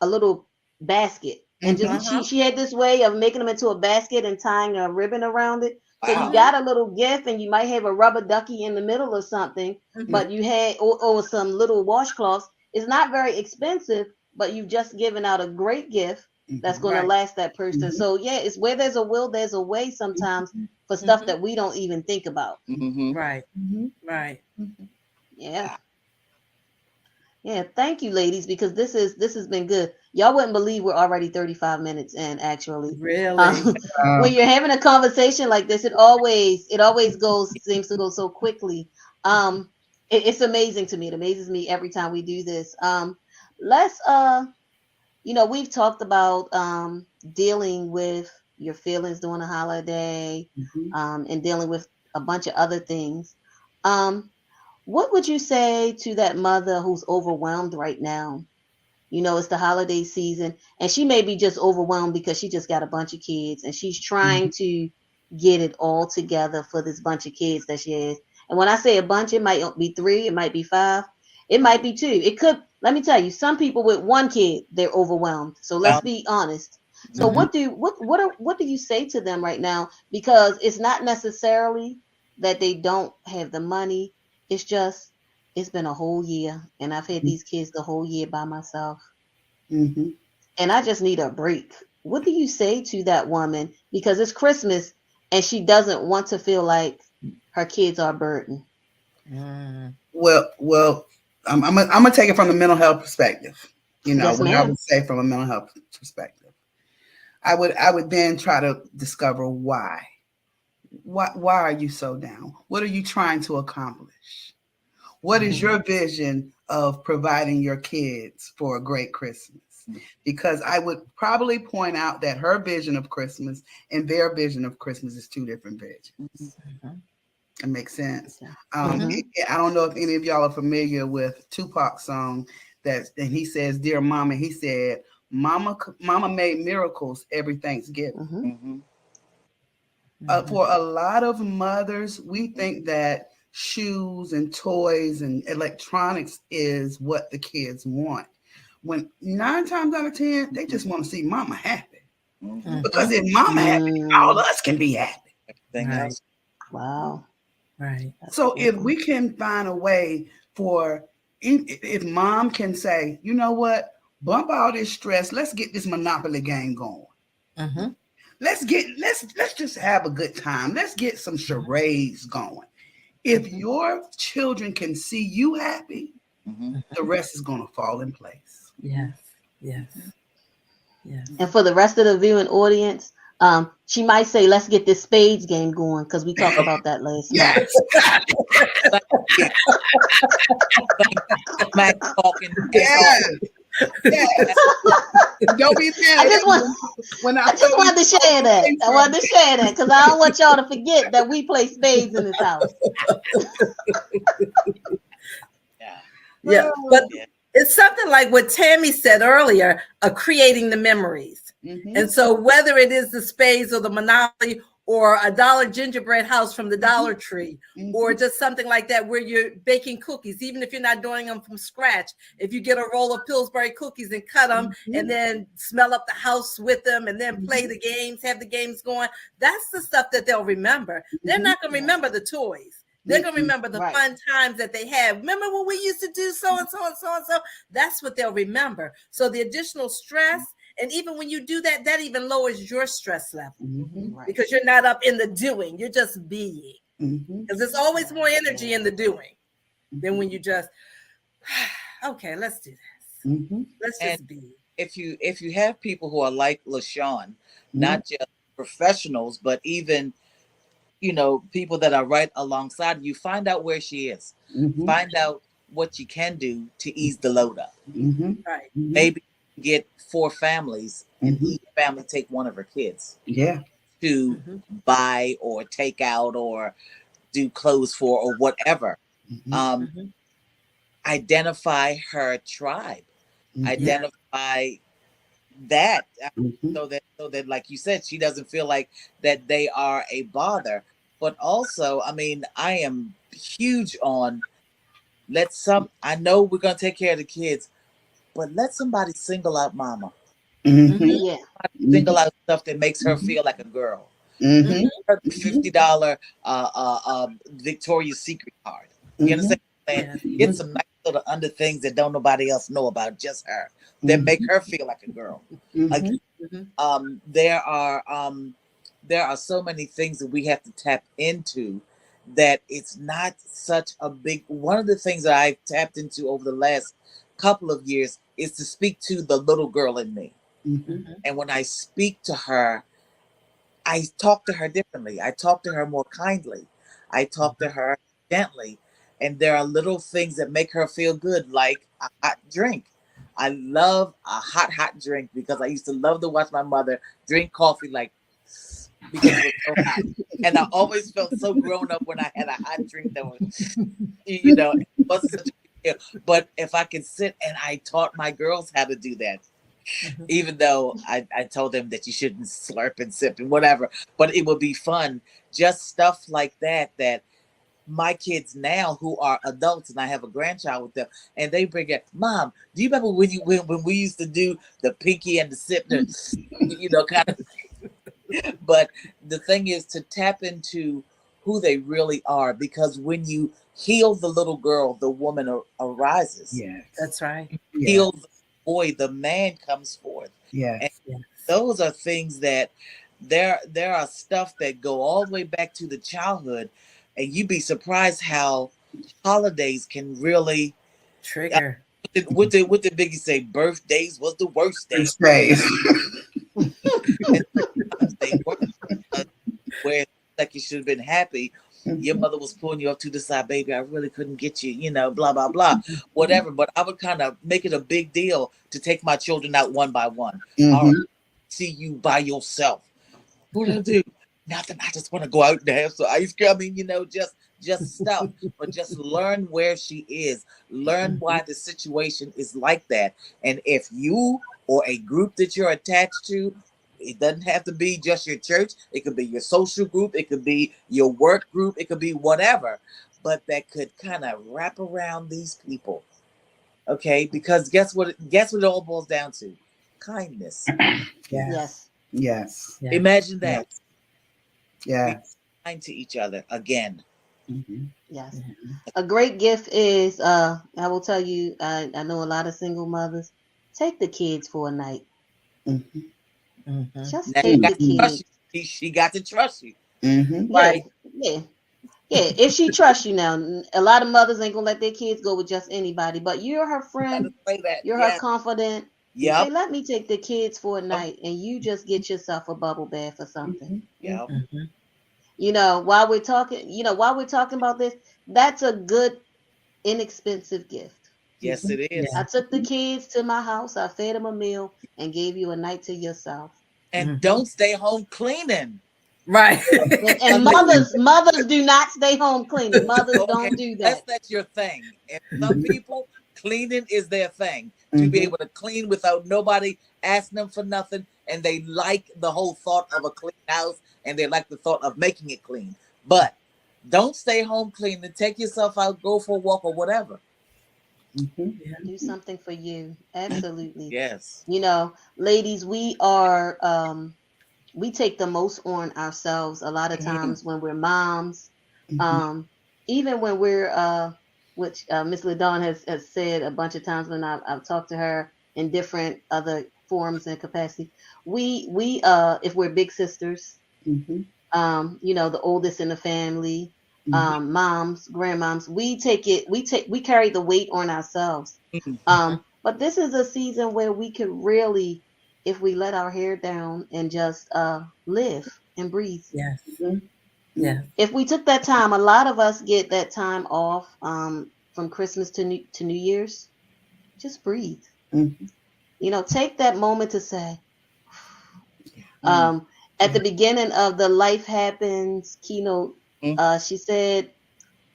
little basket. And just she had this way of making them into a basket and tying a ribbon around it. So you got a little gift, and you might have a rubber ducky in the middle or something, but you had or some little washcloths. It's not very expensive, but you've just given out a great gift that's going to last that person. So yeah, it's where there's a will, there's a way sometimes for stuff that we don't even think about. Right. Yeah. Yeah, thank you, ladies, because this has been good. Y'all wouldn't believe we're already 35 minutes in, actually. Really? When you're having a conversation like this, it always seems to go so quickly. It's amazing to me. It amazes me every time we do this. Let's we've talked about dealing with your feelings during a holiday, and dealing with a bunch of other things. What would you say to that mother who's overwhelmed right now? It's the holiday season, and she may be just overwhelmed because she just got a bunch of kids, and she's trying to get it all together for this bunch of kids that she has. And when I say a bunch, it might be 3, it might be 5, it might be 2. It could, let me tell you, some people with 1 kid, they're overwhelmed. So let's be honest. So what do you say to them right now? Because it's not necessarily that they don't have the money. It's just, it's been a whole year, and I've had these kids the whole year by myself. And I just need a break. What do you say to that woman? Because it's Christmas, and she doesn't want to feel like her kids are a burden. Well, I'm gonna take it from a mental health perspective. Yes, what I ma'am. would say from a mental health perspective. I would then try to discover why. Why are you so down? What are you trying to accomplish? What is your vision of providing your kids for a great Christmas? Because I would probably point out that her vision of Christmas and their vision of Christmas is 2 different visions. It makes sense. I don't know if any of y'all are familiar with Tupac's song and he says, "Dear Mama," he said, Mama made miracles every Thanksgiving. For a lot of mothers, we think that shoes and toys and electronics is what the kids want. When 9 times out of 10, they just want to see Mama happy. Because if Mama happy, all of us can be happy. Else. Wow. Right. So if we can find a way if Mom can say, you know what, bump all this stress, let's get this Monopoly game going. Let's just have a good time. Let's get some charades going. If your children can see you happy, the rest is going to fall in place. Yes. And for the rest of the viewing audience, she might say, "Let's get this spades game going," because we talked about that last month. Mac talking. Yes. Don't be mad. I just wanted to share that. I wanted to share that because I don't want y'all to forget that we play spades in this house. But it's something like what Tammy said earlier, of creating the memories. And so whether it is the spades or the Monopoly or a dollar gingerbread house from the Dollar Tree, or just something like that where you're baking cookies, even if you're not doing them from scratch, if you get a roll of Pillsbury cookies and cut them and then smell up the house with them and then play the games, have the games going, that's the stuff that they'll remember. They're not going to remember the toys. They're going to remember the fun times that they had. Remember when we used to do so and so and so and so? That's what they'll remember. So the additional stress, and even when you do that, that even lowers your stress level because you're not up in the doing. You're just being. Because there's always more energy in the doing than when you just, okay, let's do this. Let's just be. If you have people who are like LaShawn, not just professionals, but even, people that are right alongside you, find out where she is. Mm-hmm. Find out what you can do to ease the load up. Mm-hmm. Right. Mm-hmm. Maybe get 4 families and Mm-hmm. each family take one of her kids Yeah. to Mm-hmm. buy or take out or do clothes for or whatever. Mm-hmm. Um, Mm-hmm. identify her tribe. Mm-hmm. Yeah. Identify that, Mm-hmm. so that like you said, she doesn't feel like that they are a bother. But also, I mean, I am huge on, I know we're gonna take care of the kids, but let somebody single out mama. Mm-hmm. Mm-hmm. Yeah. Single out stuff that makes her feel like a girl. Mm-hmm. Mm-hmm. Her $50 Victoria's Secret card. You Mm-hmm. understand what I'm saying? Yes. Get some nice little under things that don't nobody else know about, just her. That make Mm-hmm. her feel like a girl. Mm-hmm. Again, Mm-hmm. um, there are um, there are so many things that we have to tap into, that it's not such a big. One of the things that I've tapped into over the last couple of years is to speak to the little girl in me. Mm-hmm. Mm-hmm. And when I speak to her, I talk to her differently. I talk to her more kindly. I talk to her gently. And there are little things that make her feel good, like a hot drink. I love a hot drink because I used to love to watch my mother drink coffee like, because it was so hot. And I always felt so grown up when I had a hot drink that was, it wasn't such a big deal. But if I could sit, and I taught my girls how to do that, Mm-hmm. even though I told them that you shouldn't slurp and sip and whatever, but it would be fun. Just stuff like that, that my kids now, who are adults, and I have a grandchild with them, and they bring it, Mom, do you remember when we used to do the pinky and the sip, kind of. But the thing is to tap into who they really are, because when you heal the little girl, the woman arises. Yes. That's right. Yeah. Heal the boy, the man comes forth. And Yes. Yes. those are things that, there are stuff that go all the way back to the childhood, and you'd be surprised how holidays can really, uh, Trigger. what did Biggie say? Birthdays was the worst day, First days. and sometimes they were, uh, where it's like you should have been happy. Your mother was pulling you up to the side, baby. I really couldn't get you, blah blah blah, whatever. But I would kind of make it a big deal to take my children out one by one. All right, Mm-hmm. see you by yourself. What do I do? Nothing. I just want to go out and have some ice cream. I mean, just stuff. But just learn where she is. Learn why the situation is like that. And if you or a group that you're attached to, it doesn't have to be just your church. It could be your social group. It could be your work group. It could be whatever. But that could kind of wrap around these people. Okay? Because guess what it all boils down to? Kindness. Yes. Yes. Yes. Yes. Imagine Yes. that. Be Yes. kind to each other again. Mm-hmm. Yes. Mm-hmm. A great gift is, I will tell you, I know a lot of single mothers. Take the kids for a night. Mm-hmm. Mm-hmm. Just Now she take got the to Mm-hmm. trust kids. you. She got to trust you. Mm-hmm. Yeah, Right. yeah, yeah. If she trusts you now, a lot of mothers ain't gonna let their kids go with just anybody. But you're her Got to friend. say that. You're her Yes. confidant. Say, Yep. let me take the kids for a Yep. night, and you just get yourself a bubble bath or something. Mm-hmm. Yep. Mm-hmm. While we're talking about this, that's a good, inexpensive gift. Yes, it is. I Yeah. took the kids to my house, I fed them a meal, and gave you a night to yourself. And Mm-hmm. don't stay home cleaning. Right. And Unless, mothers do not stay home cleaning. Mothers okay, don't do unless that. that's your thing. And some Mm-hmm. people, cleaning is their thing. To be Mm-hmm. able to clean without nobody asking them for nothing. And they like the whole thought of a clean house, and they like the thought of making it clean. But don't stay home cleaning. Take yourself out, go for a walk or whatever. Mm-hmm. Yeah. Do something for you. Absolutely. Yes. Ladies, we take the most on ourselves a lot of Mhm. times when we're moms. Mm-hmm. Um, even when we're which Miss Ladon has said a bunch of times when I've talked to her in different other forms and capacity. We if we're big sisters, Mm-hmm. the oldest in the family, Mm-hmm. moms, grandmoms, we carry the weight on ourselves. Mhm. But this is a season where we could really if we let our hair down and just live and breathe. Yes. Mhm. Yes. If we took that time, a lot of us get that time off from Christmas to New Year's. Just breathe. Mhm. Take that moment to say, Mm, um, at the beginning of the Life Happens keynote, mm, she said,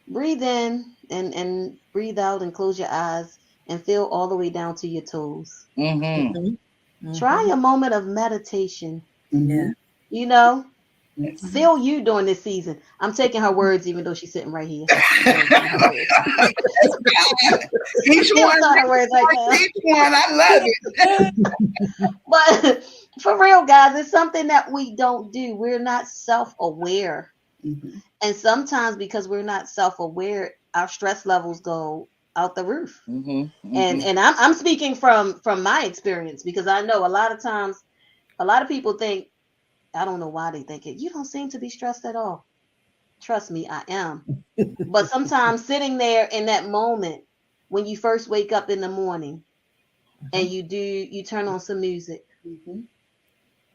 breathe in and breathe out and close your eyes and feel all the way down to your toes. mm-hmm. Mhm. Try Mhm. a moment of meditation. Yeah. Mhm. You know, Yes. feel you during this season. I'm taking her words, even though she's sitting right here. I'm taking her words. Each She'll one, start her words right now. each one, I love it. But for real, guys, it's something that we don't do. We're not self aware. Mhm. And sometimes because we're not self aware, our stress levels go out the roof. Mm-hmm. And Mm-hmm. I'm speaking from my experience, because I know a lot of times a lot of people think, I don't know why they think it. You don't seem to be stressed at all. Trust me, I am. But sometimes sitting there in that moment when you first wake up in the morning and Mhm. you turn on some music. Mhm.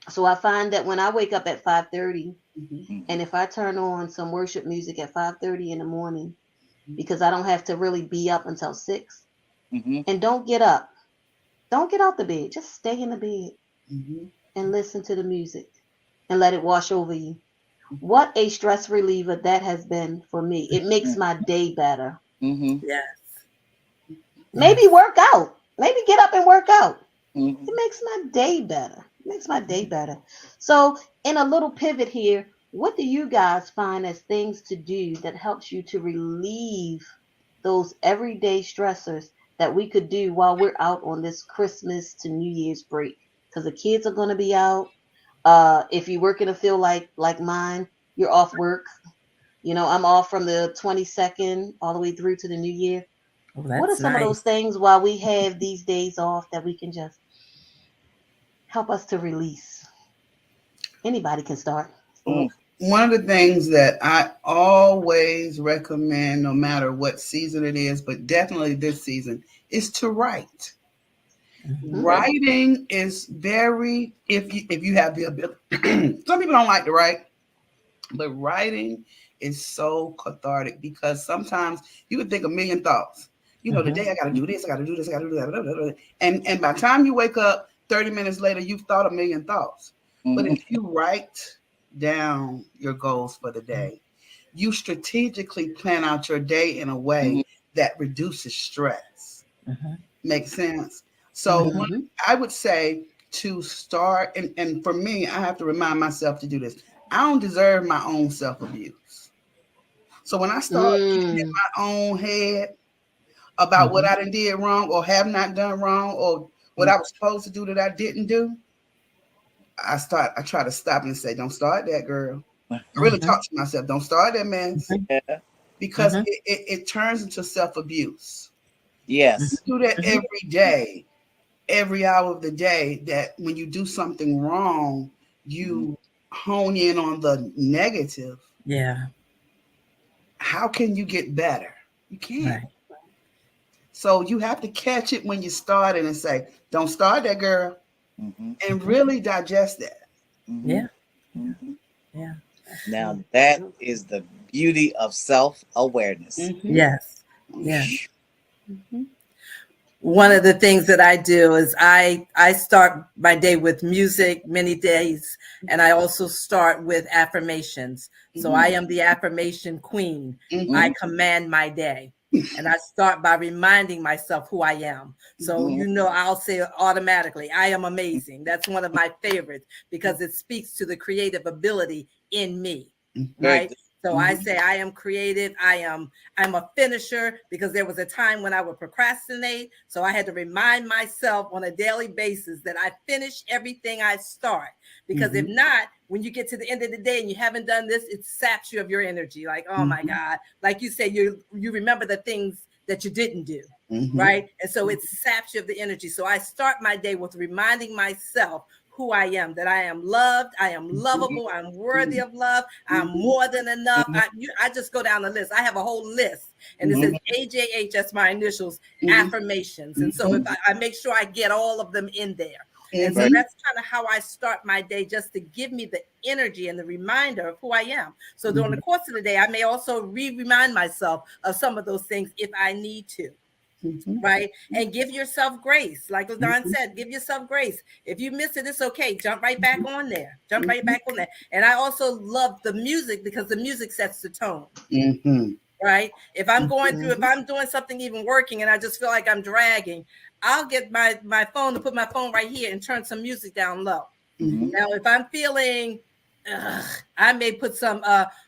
So I find that when I wake up at 5:30, Mhm. and if I turn on some worship music at 5:30 in the morning, because I don't have to really be up until 6, Mm-hmm. and don't get up. Don't get out the bed. Just stay in the bed Mhm. and listen to the music and let it wash over you. What a stress reliever that has been for me. It makes my day better. Mm-hmm. Yes. Maybe Yes. work out. Maybe get up and work out. It Mm-hmm. makes my day better. It makes my day better. So, in a little pivot here, what do you guys find as things to do that helps you to relieve those everyday stressors that we could do while we're out on this Christmas to New Year's break? Because the kids are going to be out. If you work in a field like mine, you're off work. I'm off from the 22nd all the way through to the New Year. Oh, What are that's some of those nice. things while we have these days off that we can just help us to release? Anybody can start. Mm. One of the things that I always recommend, no matter what season it is, but definitely this season, is to write. Mhm. Okay. Writing is very, if you have the ability. Some people don't like to write, but writing is so cathartic because sometimes you can think a million thoughts. Mhm. Today I got to do this, I got to do this, I got to do that, and by the time you wake up, 30 minutes later, you've thought a million thoughts. But Mm-hmm. if you write down your goals for the day, you strategically plan out your day in a Mm-hmm. way that reduces stress. Mhm. Makes sense. So Mhm. Mm-hmm. I would say to start, and for me, I have to remind myself to do this. I don't deserve my own self abuse. So when I start getting in Mm. my own head about what Mhm. I done did wrong or have not done wrong or what I was supposed to do that I didn't do, I try to stop and say, don't start that, girl. I really Mhm. talk to myself, don't start that mess. Mhm. Yeah. Because Mhm. it turns into self abuse. You Yes. do that Mhm. every day, every hour of the day, that when you do something wrong, Mm-hmm. you hone in on the negative. Yeah. How can you get better? You can't. Right. So you have to catch it when you start it and say, don't start that, girl, Mm-hmm. and Mhm. really digest that. Mm-hmm. Yeah. Mm-hmm. Yeah. Now Mm. that is the beauty of self-awareness. Mm-hmm. Yes. Yes. Mm-hmm. Mm-hmm. One of the things that I do is I start my day with music many days, and I also start with affirmations. So I am the affirmation queen. Mm-hmm. I command my day, and I start by reminding myself who I am. So Mm-hmm. I'll say automatically, I am amazing. That's one of my favorites because it speaks to the creative ability in me, Very right? good. So I Mm-hmm. say I am creative. I'm a finisher because there was a time when I would procrastinate. So I had to remind myself on a daily basis that I finish everything I start. Because if Mm-hmm. not, when you get to the end of the day and you haven't done this, it saps you of your energy. Like, oh my Mm-hmm. God. Like you said, you remember the things that you didn't do. Mm-hmm. Right. And so it saps you of the energy. So I start my day with reminding myself who I am, that I am loved, I am lovable, I'm worthy of love, I'm Mm-hmm. more than enough. Mm-hmm. I just go down the list. I have a whole list, and it Mm-hmm. says Mm-hmm. AJH, that's my initials, Mm-hmm. affirmations. And so Mm-hmm. if I make sure I get all of them in there. And so Mhm. that's kind of how I start my day, just to give me the energy and the reminder of who I am. So during the Mhm. course of the day, I may also remind myself of some of those things if I need to. Mhm. Right. And give yourself grace. Like Don Mhm. said, give yourself grace. If you miss it, it's okay. Jump right back on there. Jump right Mhm. back on there. And I also love the music because the music sets the tone. Mhm. Right. If I'm going through, if Mhm. I'm doing something even working and I just feel like I'm dragging, I'll get my phone to put my phone right here and turn some music down low. Mhm. Now, if I'm feeling, ugh, I may put some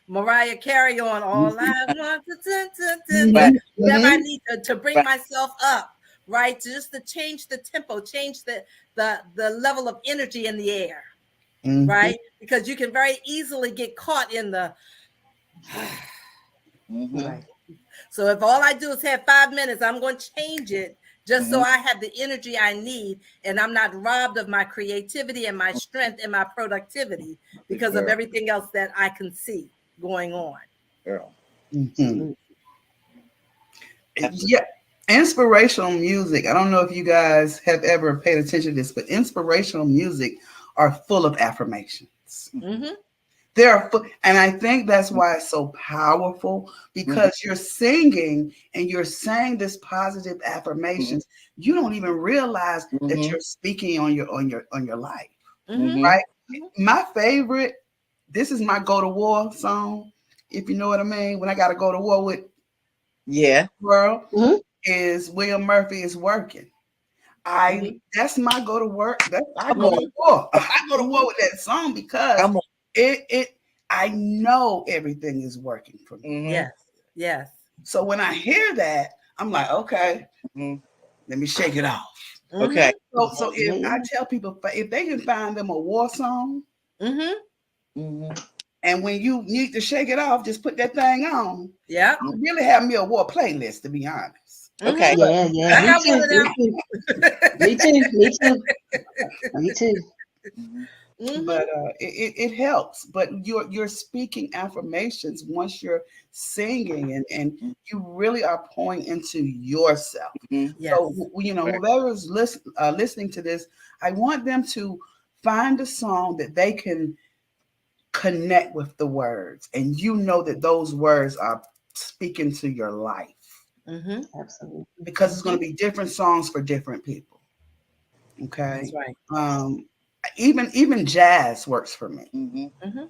Mariah Carey on all Mhm. I want, Right. whatever I Mhm. need to bring Right. myself up, right? Just to change the tempo, change the level of energy in the air, Mhm. right? Because you can very easily get caught in the Mhm. right. So if all I do is have 5 minutes, I'm going to change it just so Mhm. I have the energy I need and I'm not robbed of my creativity and my strength and my productivity Good because of girl. everything else that I can see going on. Girl. Mhm. Absolutely. Absolutely. Yeah, inspirational music. I don't know if you guys have ever paid attention to this, but inspirational music are full of affirmations. Mm-hmm. They're full, and I think that's why it's so powerful Mhm. because you're singing and you're saying this positive Mhm. affirmations. You don't even realize that Mhm. you're speaking on your life, Mm-hmm. Mhm. right? My favorite. This is my go to war song, if you know what I mean. When I got to go to war with Yeah. world Mhm. is William Murphy is working. I Mm-hmm. That's my go to work. I Come go on. to war. Come I go to war Mm-hmm. with that song because come on. it I know everything is working for me. Mhm. Yes. Yes. So when I hear that, I'm like, okay, Mhm. let me shake it off. Okay. Mm-hmm. So if Yeah. I tell people if they can find them a war song, Mm-hmm. Mhm. and when you need to shake it off, just put that thing on. Yep. I really have me a war playlist, to be honest. Mm-hmm. Okay. Yeah, yeah. I Me got one too. of Me too. Me too. Me too. Me too. Mhm. them. But it helps. But you're speaking affirmations once you're singing, and you really are pouring into yourself. Mhm. Yes. So Right. whoever's listening to this, I want them to find a song that they can connect with the words, and you know that those words are speaking to your life Mm-hmm. Absolutely. because it's going Mm-hmm. to be different songs for different people. That's Okay. right. um even jazz works for me Mhm. Mm-hmm.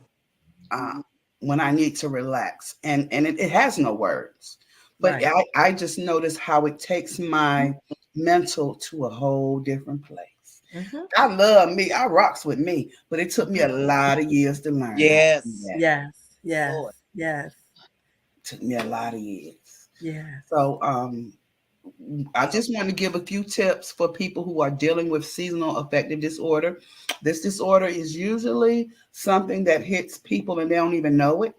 uh, Mhm. when I need to relax, and it has no words, but Right. I just notice how it takes my mental to a whole different place. Mm-hmm. I love me, I rocks with me, but it took me Mm-hmm. a lot of years to learn how to do Yes. that. Yes. Yes. Lord. Yes. It took me a lot of years. Yes. So I just want to give a few tips for people who are dealing with seasonal affective disorder. This disorder is usually something that hits people and they don't even know it.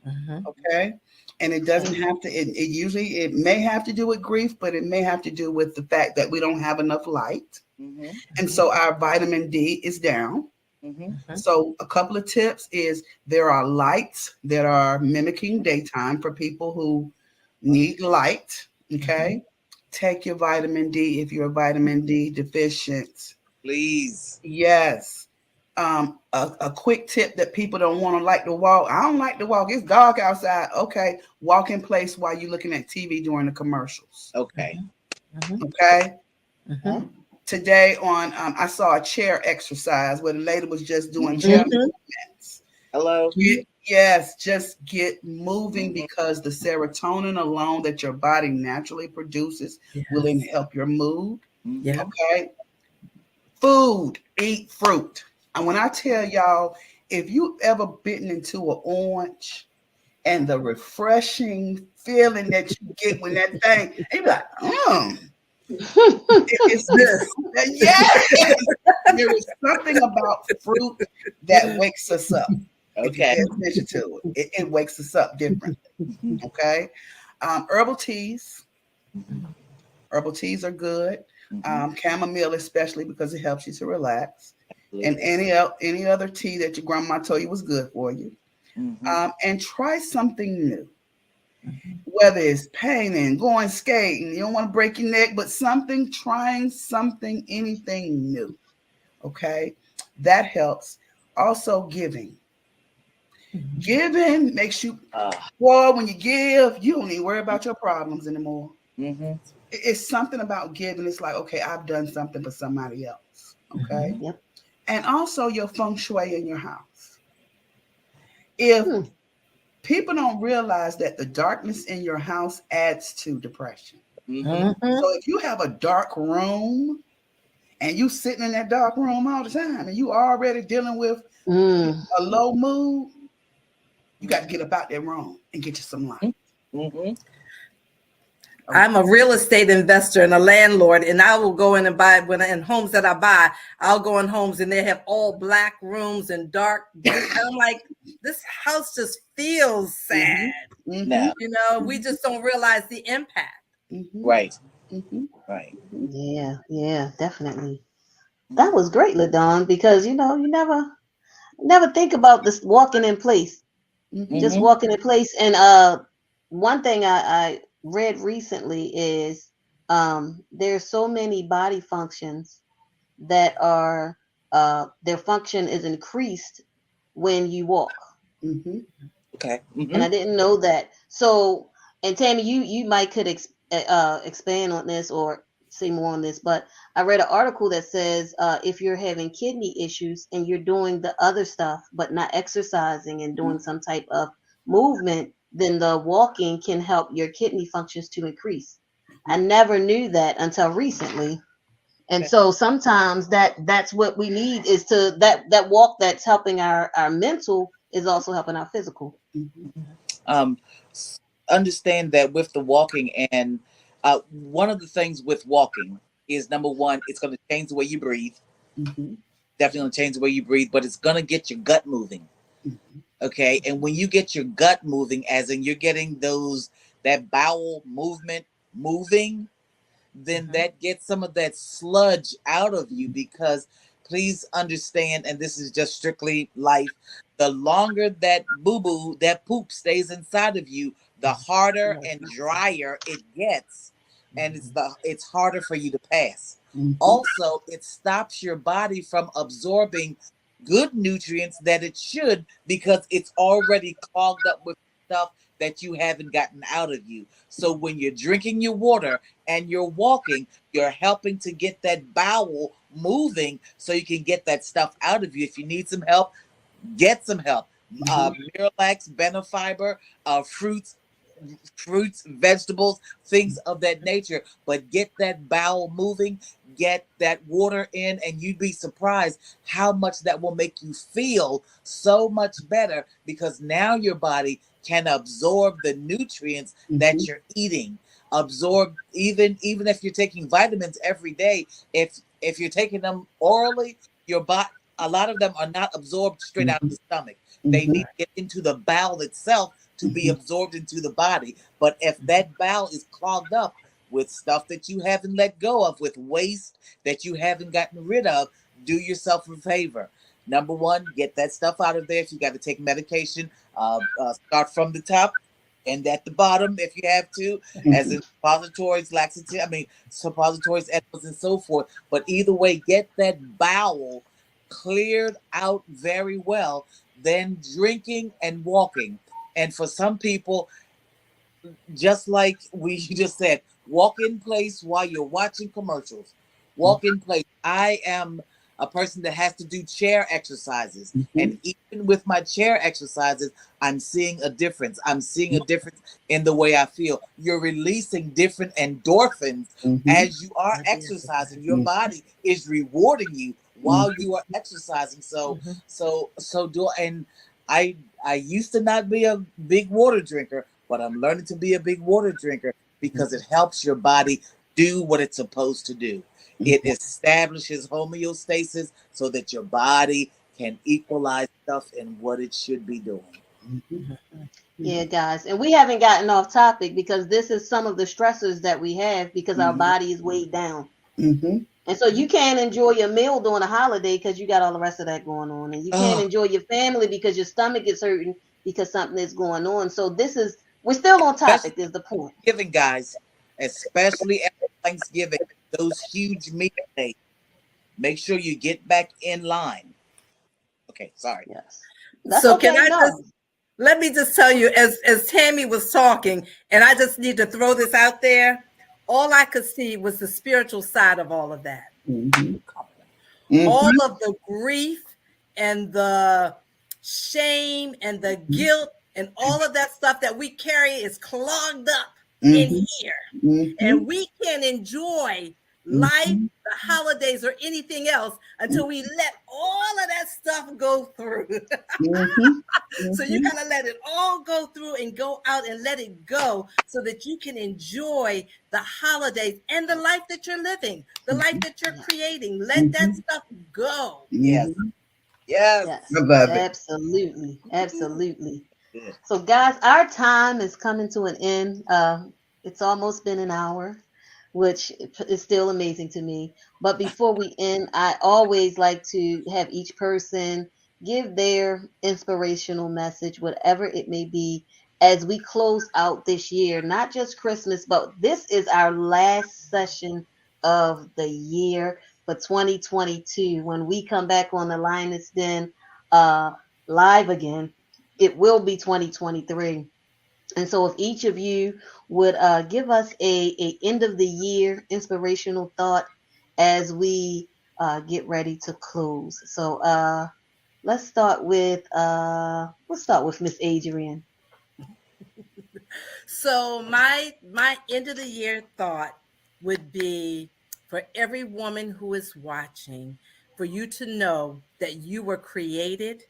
Mm-hmm. Okay. And it Okay. doesn't have to, it usually, it may have to do with grief, but it may have to do with the fact that we don't have enough light. Mhm. And Mm-hmm. so our vitamin D is down. Mhm. Mm-hmm. So a couple of tips is there are lights that are mimicking daytime for people who need light. Mm-hmm. Okay. Take your vitamin D if you're vitamin D deficient. Please. Yes. A quick tip that people don't want to like to walk. I don't like to walk. It's dark outside. Okay. Walk in place while you're looking at TV during the commercials. Okay. Mm-hmm. Mm-hmm. Okay. Mm-hmm. Okay. Today on I saw a chair exercise where the lady was just doing Mhm. chair Mm-hmm. movements. Hello. Yes, just get moving Mhm. because the serotonin alone that your body naturally produces will Yes. help your mood. Yeah. Mhm. Okay. Food, eat fruit. And when I tell y'all, if you ever bitten into an orange and the refreshing feeling that you get when that thing, you be like, it's yes. There is something about fruit that wakes us up. If you Okay. pay attention to it wakes us up differently. Mhm. Okay. Herbal teas. Herbal teas are good. Mhm. Chamomile, especially because it helps you to relax. And Absolutely. any other tea that your grandma told you was good for you. Mhm. And try something new. Mm-hmm. Whether it's painting, going skating, you don't want to break your neck, but trying something, anything new. Okay, that helps. Also, giving. Giving makes you, well, when you give, you don't even worry about your problems anymore. Mm-hmm. It's something about giving. It's like, okay, I've done something for somebody else. Okay. Yep. And also your feng shui in your house. If Hmm. people don't realize that the darkness in your house adds to depression. Mm-hmm. So if you have a dark room and you sitting in that dark room all the time and you already dealing with Mm. a low mood, you got to get up out that room and get you some light. Mm-hmm. Okay. I'm a real estate investor and a landlord, and I will go in and buy when in homes that I buy. I'll go in homes and they have all black rooms and dark blue. And I'm like, this house just feels Mm-hmm. sad. Mm-hmm. Now, We just don't realize the impact. Mm-hmm. right, Mm-hmm. right. Yeah, yeah, definitely. That was great, LaDon, because you never think about this walking in place. Mm-hmm. Just Mm-hmm. walking in place. And one thing I read recently is there's so many body functions that are their function is increased when you walk. Mm-hmm. Okay. And Mm-hmm. I didn't know that. So, and Tammy, you might could expand on this or say more on this, but I read an article that says if you're having kidney issues and you're doing the other stuff but not exercising and doing some type of movement, then the walking can help your kidney functions to increase. I never knew that until recently. And Okay. so sometimes that's what we need is to that walk that's helping our mental is also helping our physical. Mm-hmm. Um, Understand that with the walking, and one of the things with walking is, number one, it's going to change the way you breathe. Mm-hmm. Definitely going to change the way you breathe, but it's going to get your gut moving. Mm-hmm. Okay, and when you get your gut moving, as in you're getting that bowel movement moving, then that gets some of that sludge out of you, because please understand, and this is just strictly life, the longer that boo-boo, that poop stays inside of you, the harder and drier it gets, and it's harder for you to pass. Mm-hmm. Also, it stops your body from absorbing good nutrients that it should, because it's already clogged up with stuff that you haven't gotten out of you. So when you're drinking your water and you're walking, you're helping to get that bowel moving so you can get that stuff out of you. If you need some help, get some help. Mm-hmm. Miralax, Benefiber, fruits, vegetables, things of that nature. But get that bowel moving, get that water in, and you'd be surprised how much that will make you feel so much better, because now your body can absorb the nutrients Mm-hmm. that you're eating. Absorb, even if you're taking vitamins every day, if you're taking them orally, your body, a lot of them are not absorbed straight out of the stomach. They Mm-hmm. need to get into the bowel itself to be Mm-hmm. absorbed into the body. But if that bowel is clogged up with stuff that you haven't let go of, with waste that you haven't gotten rid of, do yourself a favor. Number one, get that stuff out of there. If you got to take medication, start from the top and at the bottom if you have to, as Mm-hmm. in suppositories, laxative, suppositories, edibles, and so forth. But either way, get that bowel cleared out very well, then drinking and walking. And for some people, just like we just said, walk in place while you're watching commercials. Walk in place. I am a person that has to do chair exercises. Mm-hmm. And even with my chair exercises, I'm seeing a difference. I'm seeing a difference in the way I feel. You're releasing different endorphins Mm-hmm. as you are exercising. Your body is rewarding you while you are exercising. So do, and I I used to not be a big water drinker, but I'm learning to be a big water drinker, because it helps your body do what it's supposed to do. It establishes homeostasis so that your body can equalize stuff in what it should be doing. Mm-hmm. Yeah, guys. And we haven't gotten off topic because this is some of the stressors that we have because our Mm-hmm. body is weighed down. Mm-hmm. And so you can't enjoy your meal during a holiday because you got all the rest of that going on. And you can't Oh, enjoy your family because your stomach is hurting because something is going on. So we're still on especially topic is the point. Thanksgiving, guys. Especially after Thanksgiving, those huge meat days. Make sure you get back in line. Okay, sorry. Yes. That's So can okay. I No. just let me just tell you, as Tammy was talking, and I just need to throw this out there, all I could see was the spiritual side of all of that. Mm-hmm. All Mm-hmm. of the grief and the shame and the guilt and all of that stuff that we carry is clogged up in Mm-hmm. here. Mm-hmm. And we can enjoy life, Mm-hmm. the holidays, or anything else until we let all of that stuff go through. Mm-hmm. So you Mm-hmm. got to let it all go through and go out and let it go so that you can enjoy the holidays and the life that you're living, the life that you're Yeah. creating. Let that Mm-hmm. stuff go. Yes. Mm-hmm. Yes. I Yes. love it. Absolutely. Absolutely. Good. So, guys, our time is coming to an end. It's almost been an hour, which is still amazing to me. But before we end, I always like to have each person give their inspirational message, whatever it may be, as we close out this year. Not just Christmas, but this is our last session of the year for 2022. When we come back on the Lioness Den uh, live again, it will be 2023. And so, if each of you would give us a end of the year inspirational thought as we get ready to close. So, let's start with Miss Adrian. So my end of the year thought would be for every woman who is watching, for you to know that you were created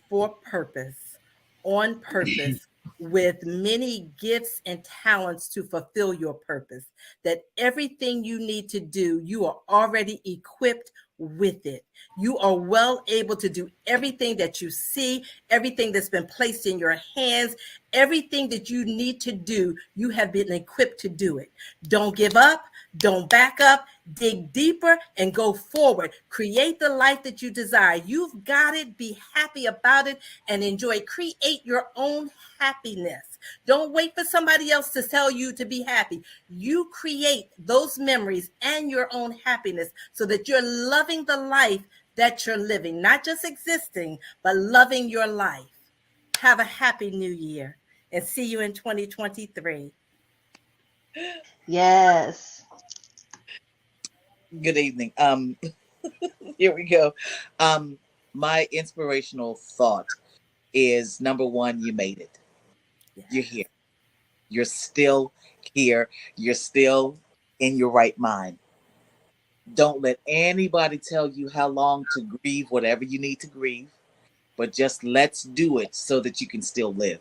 for purpose, on purpose, with many gifts and talents to fulfill your purpose. That everything you need to do, you are already equipped with it. You are well able to do everything that you see, everything that's been placed in your hands, everything that you need to do, you have been equipped to do it. Don't give up, don't back up, dig deeper and go forward. Create the life that you desire. You've got it. Be happy about it and enjoy. Create your own happiness. Don't wait for somebody else to tell you to be happy. You create those memories and your own happiness so that you're loving the life that you're living, not just existing, but loving your life. Have a happy new year and see you in 2023. Yes. Good evening. Here we go. Um, my inspirational thought is number one, you made it. You're here. Yes. You're still here. You're still in your right mind. Don't let anybody tell you how long to grieve whatever you need to grieve, but just let's do it so that you can still live.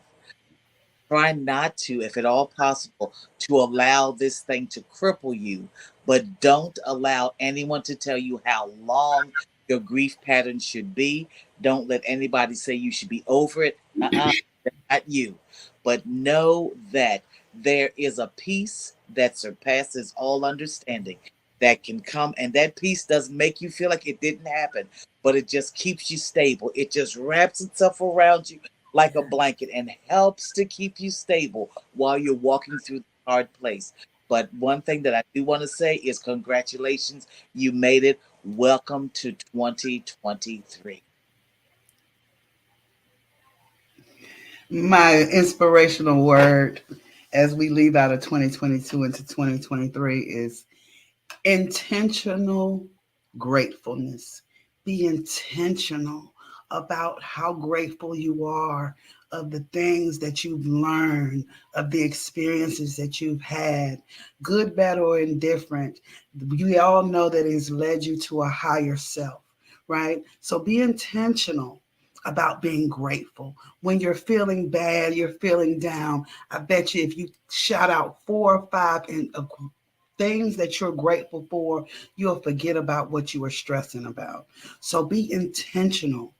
Try not to, if at all possible, to allow this thing to cripple you, but don't allow anyone to tell you how long your grief pattern should be. Don't let anybody say you should be over it. That's not you. But know that there is a peace that surpasses all understanding that can come, and that peace doesn't make you feel like it didn't happen, but it just keeps you stable. It just wraps itself around you like a Yes. blanket and helps to keep you stable while you're walking through the hard place. But one thing that I do want to say is congratulations, you made it. Welcome to 2023. My inspirational word as we leave out of 2022 into 2023 is intentional gratefulness. Be intentional about how grateful you are of the things that you've learned, of the experiences that you've had, good, bad, or indifferent. We all know that it has led you to a higher self, right? So be intentional about being grateful. When you're feeling bad, you're feeling down, I bet you if you shout out 4 or 5 things that you're grateful for, you'll forget about what you were stressing about. So be intentional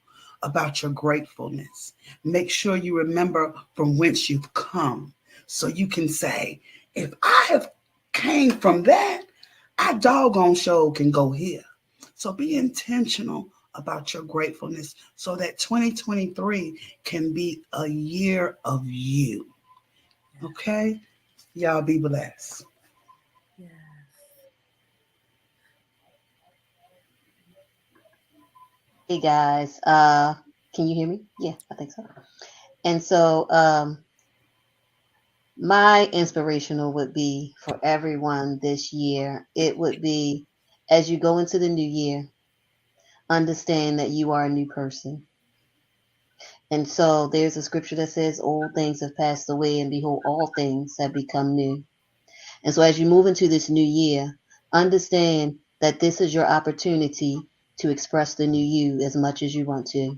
about your gratefulness. Make sure you remember from whence you've come so you can say, if I have came from that, I doggone sure can go here. So be intentional about your gratefulness so that 2023 can be a year of you. Okay? Y'all be blessed. Yes. Hey guys, can you hear me? Yeah, I think so. And so, my inspirational would be for everyone this year. It would be as you go into the new year, understand that you are a new person. And so, there's a scripture that says, "Old things have passed away, and behold, all things have become new." And so, as you move into this new year, understand that this is your opportunity to express the new you as much as you want to.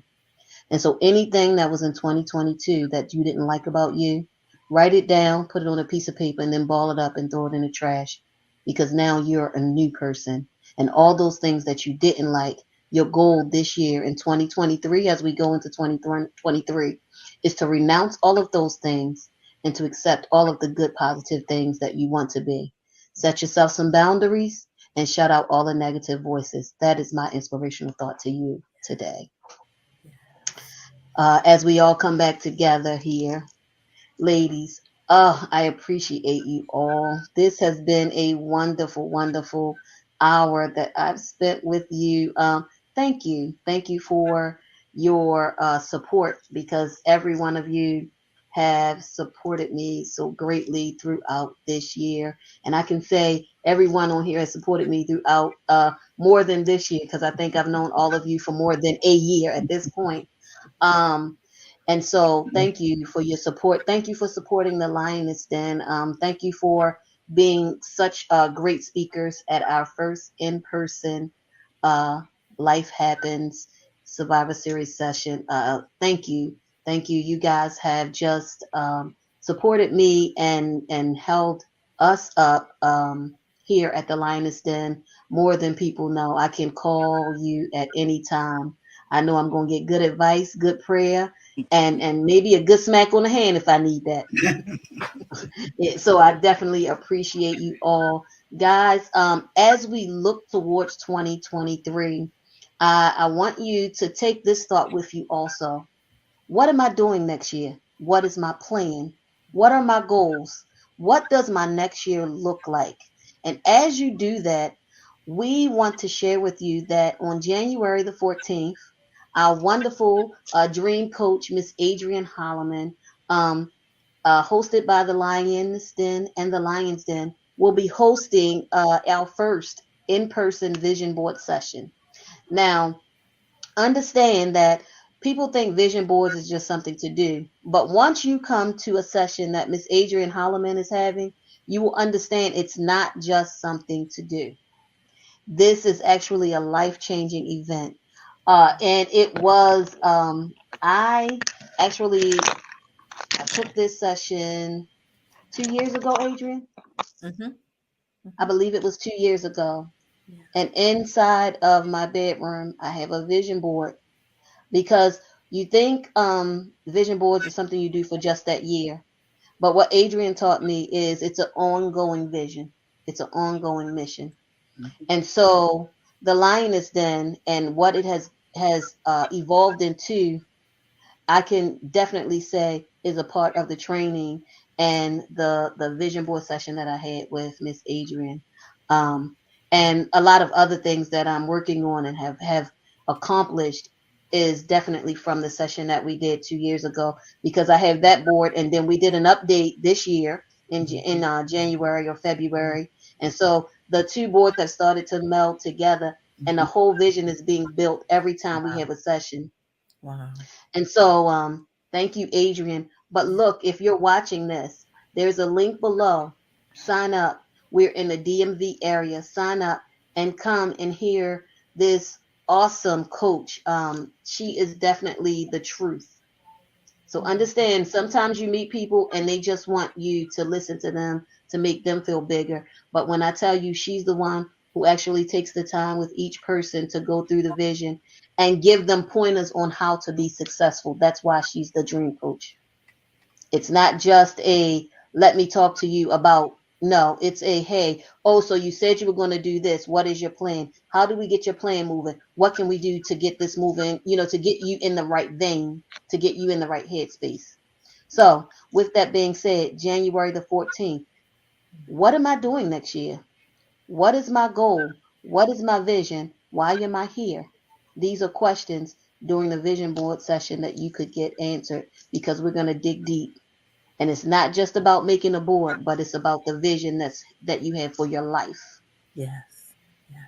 And so anything that was in 2022 that you didn't like about you, write it down, put it on a piece of paper, and then ball it up and throw it in the trash because now you're a new person. And all those things that you didn't like, your goal this year in 2023, as we go into 2023, is to renounce all of those things and to accept all of the good, positive things that you want to be. Set yourself some boundaries and shut out all the negative voices. That is my inspirational thought to you today. As we all come back together here, ladies. Oh, I appreciate you all. This has been a wonderful, wonderful hour that I've spent with you. Thank you. Thank you for your support because every one of you have supported me so greatly throughout this year. And I can say everyone on here has supported me throughout more than this year because I think I've known all of you for more than a year at this point. Um, and so, thank you for your support. Thank you for supporting the Lioness Den. Thank you for being such great speakers at our first in person uh, Life Happens Survivor Series session. Thank you. Thank you. You guys have just supported me and held us up here at the Lioness Den more than people know. I can call you at any time. I know I'm going to get good advice, good prayer, and maybe a good smack on the hand if I need that. Yeah, so I definitely appreciate you all, guys. As we look towards 2023, I want you to take this thought with you also. What am I doing next year? What is my plan? What are my goals? What does my next year look like? And as you do that, we want to share with you that on January the 14th, our wonderful dream coach, Miss Adrienne Holloman, um, hosted by the Lions Den and the Lions Den, will be hosting our first in person vision board session. Now, understand that people think vision boards is just something to do. But once you come to a session that Miss Adrienne Holloman is having, you will understand it's not just something to do. This is actually a life changing event. And it was, I actually I took this session 2 years ago, Adrian. Mm-hmm. I Mm-hmm. believe it was 2 years ago. Yeah. And inside of my bedroom, I have a vision board because you think vision boards are something you do for just that year. But what Adrian taught me is it's an ongoing vision, it's an ongoing mission. And so the Lioness Den and what it has evolved into I can definitely say is a part of the training and the vision board session that I had with Miss Adrian, um, and a lot of other things that I'm working on and have accomplished is definitely from the session that we did 2 years ago because I have that board and then we did an update this year in January or February, and so the two boards have started to meld together and the whole vision is being built every time we have a session. Wow. And so, thank you, Adrian. But look, if you're watching this, there's a link below. Sign up. We're in the DMV area. Sign up and come and hear this awesome coach. She is definitely the truth. So understand, sometimes you meet people and they just want you to listen to them to make them feel bigger. But when I tell you she's the one who actually takes the time with each person to go through the vision and give them pointers on how to be successful, that's why she's the dream coach. It's not just a let me talk to you about no, it's a hey, oh, so you said you were going to do this. What is your plan? How do we get your plan moving? What can we do to get this moving, to get you in the right vein, to get you in the right headspace? So, with that being said, January the 14th, what am I doing next year? What is my goal? What is my vision? Why am I here? These are questions during the vision board session that you could get answered because we're going to dig deep. And it's not just about making a board, but it's about the vision that you have for your life. Yes. Yes.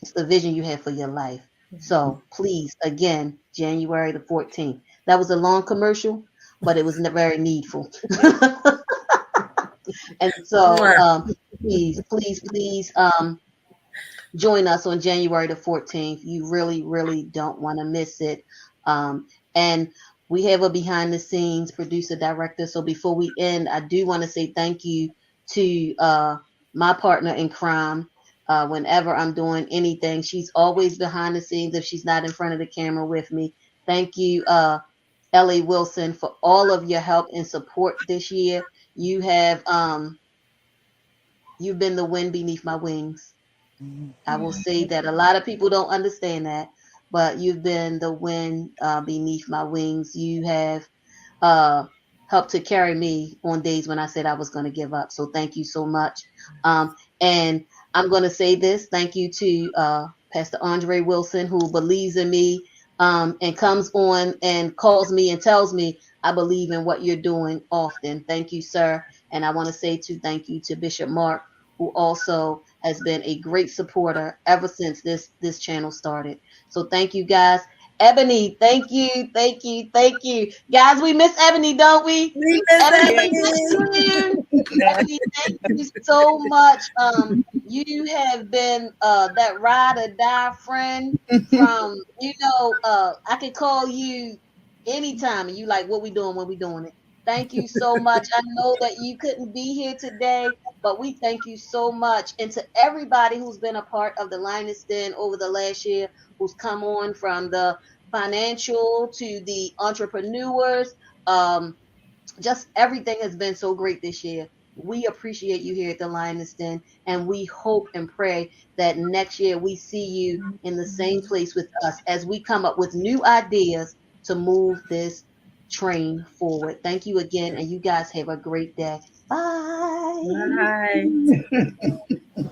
It's the vision you have for your life. Yes. So please, again, January the 14th. That was a long commercial, but it was very needful. And so, Sure. please, please, please, join us on January the 14th. You really, really don't want to miss it. And we have a behind the scenes producer director. So before we end, I do want to say thank you to my partner in crime. Whenever I'm doing anything, she's always behind the scenes if she's not in front of the camera with me. Thank you, Ellie Wilson, for all of your help and support this year. You have you've been the wind beneath my wings. Mhm. I will say that a lot of people don't understand that, but you've been the wind beneath my wings. You have uh, helped to carry me on days when I said I was going to give up. So thank you so much. And I'm going to say this. Thank you to Pastor Andre Wilson, who believes in me and comes on and calls me and tells me I believe in what you're doing often. Thank you, sir. And I want to say thank you to Bishop Mark, who also has been a great supporter ever since this channel started. So thank you guys. Ebony, thank you, thank you, thank you. Guys, we miss Ebony, don't we? We miss Ebony, Yeah. we miss Ebony. you. Yeah. Ebony, thank you so much. You have been that ride or die friend from, I could call you anytime and you like, what we doing, when we doing it. Thank you so much. I know that you couldn't be here today, but we thank you so much. And to everybody who's been a part of the Lioness Den over the last year, who's come on from the financial to the entrepreneurs, um, just everything has been so great this year. We appreciate you here at the Lioness Den, and we hope and pray that next year we see you in the same place with us as we come up with new ideas to move this train forward. Thank you again, and you guys have a great day. Bye. Bye.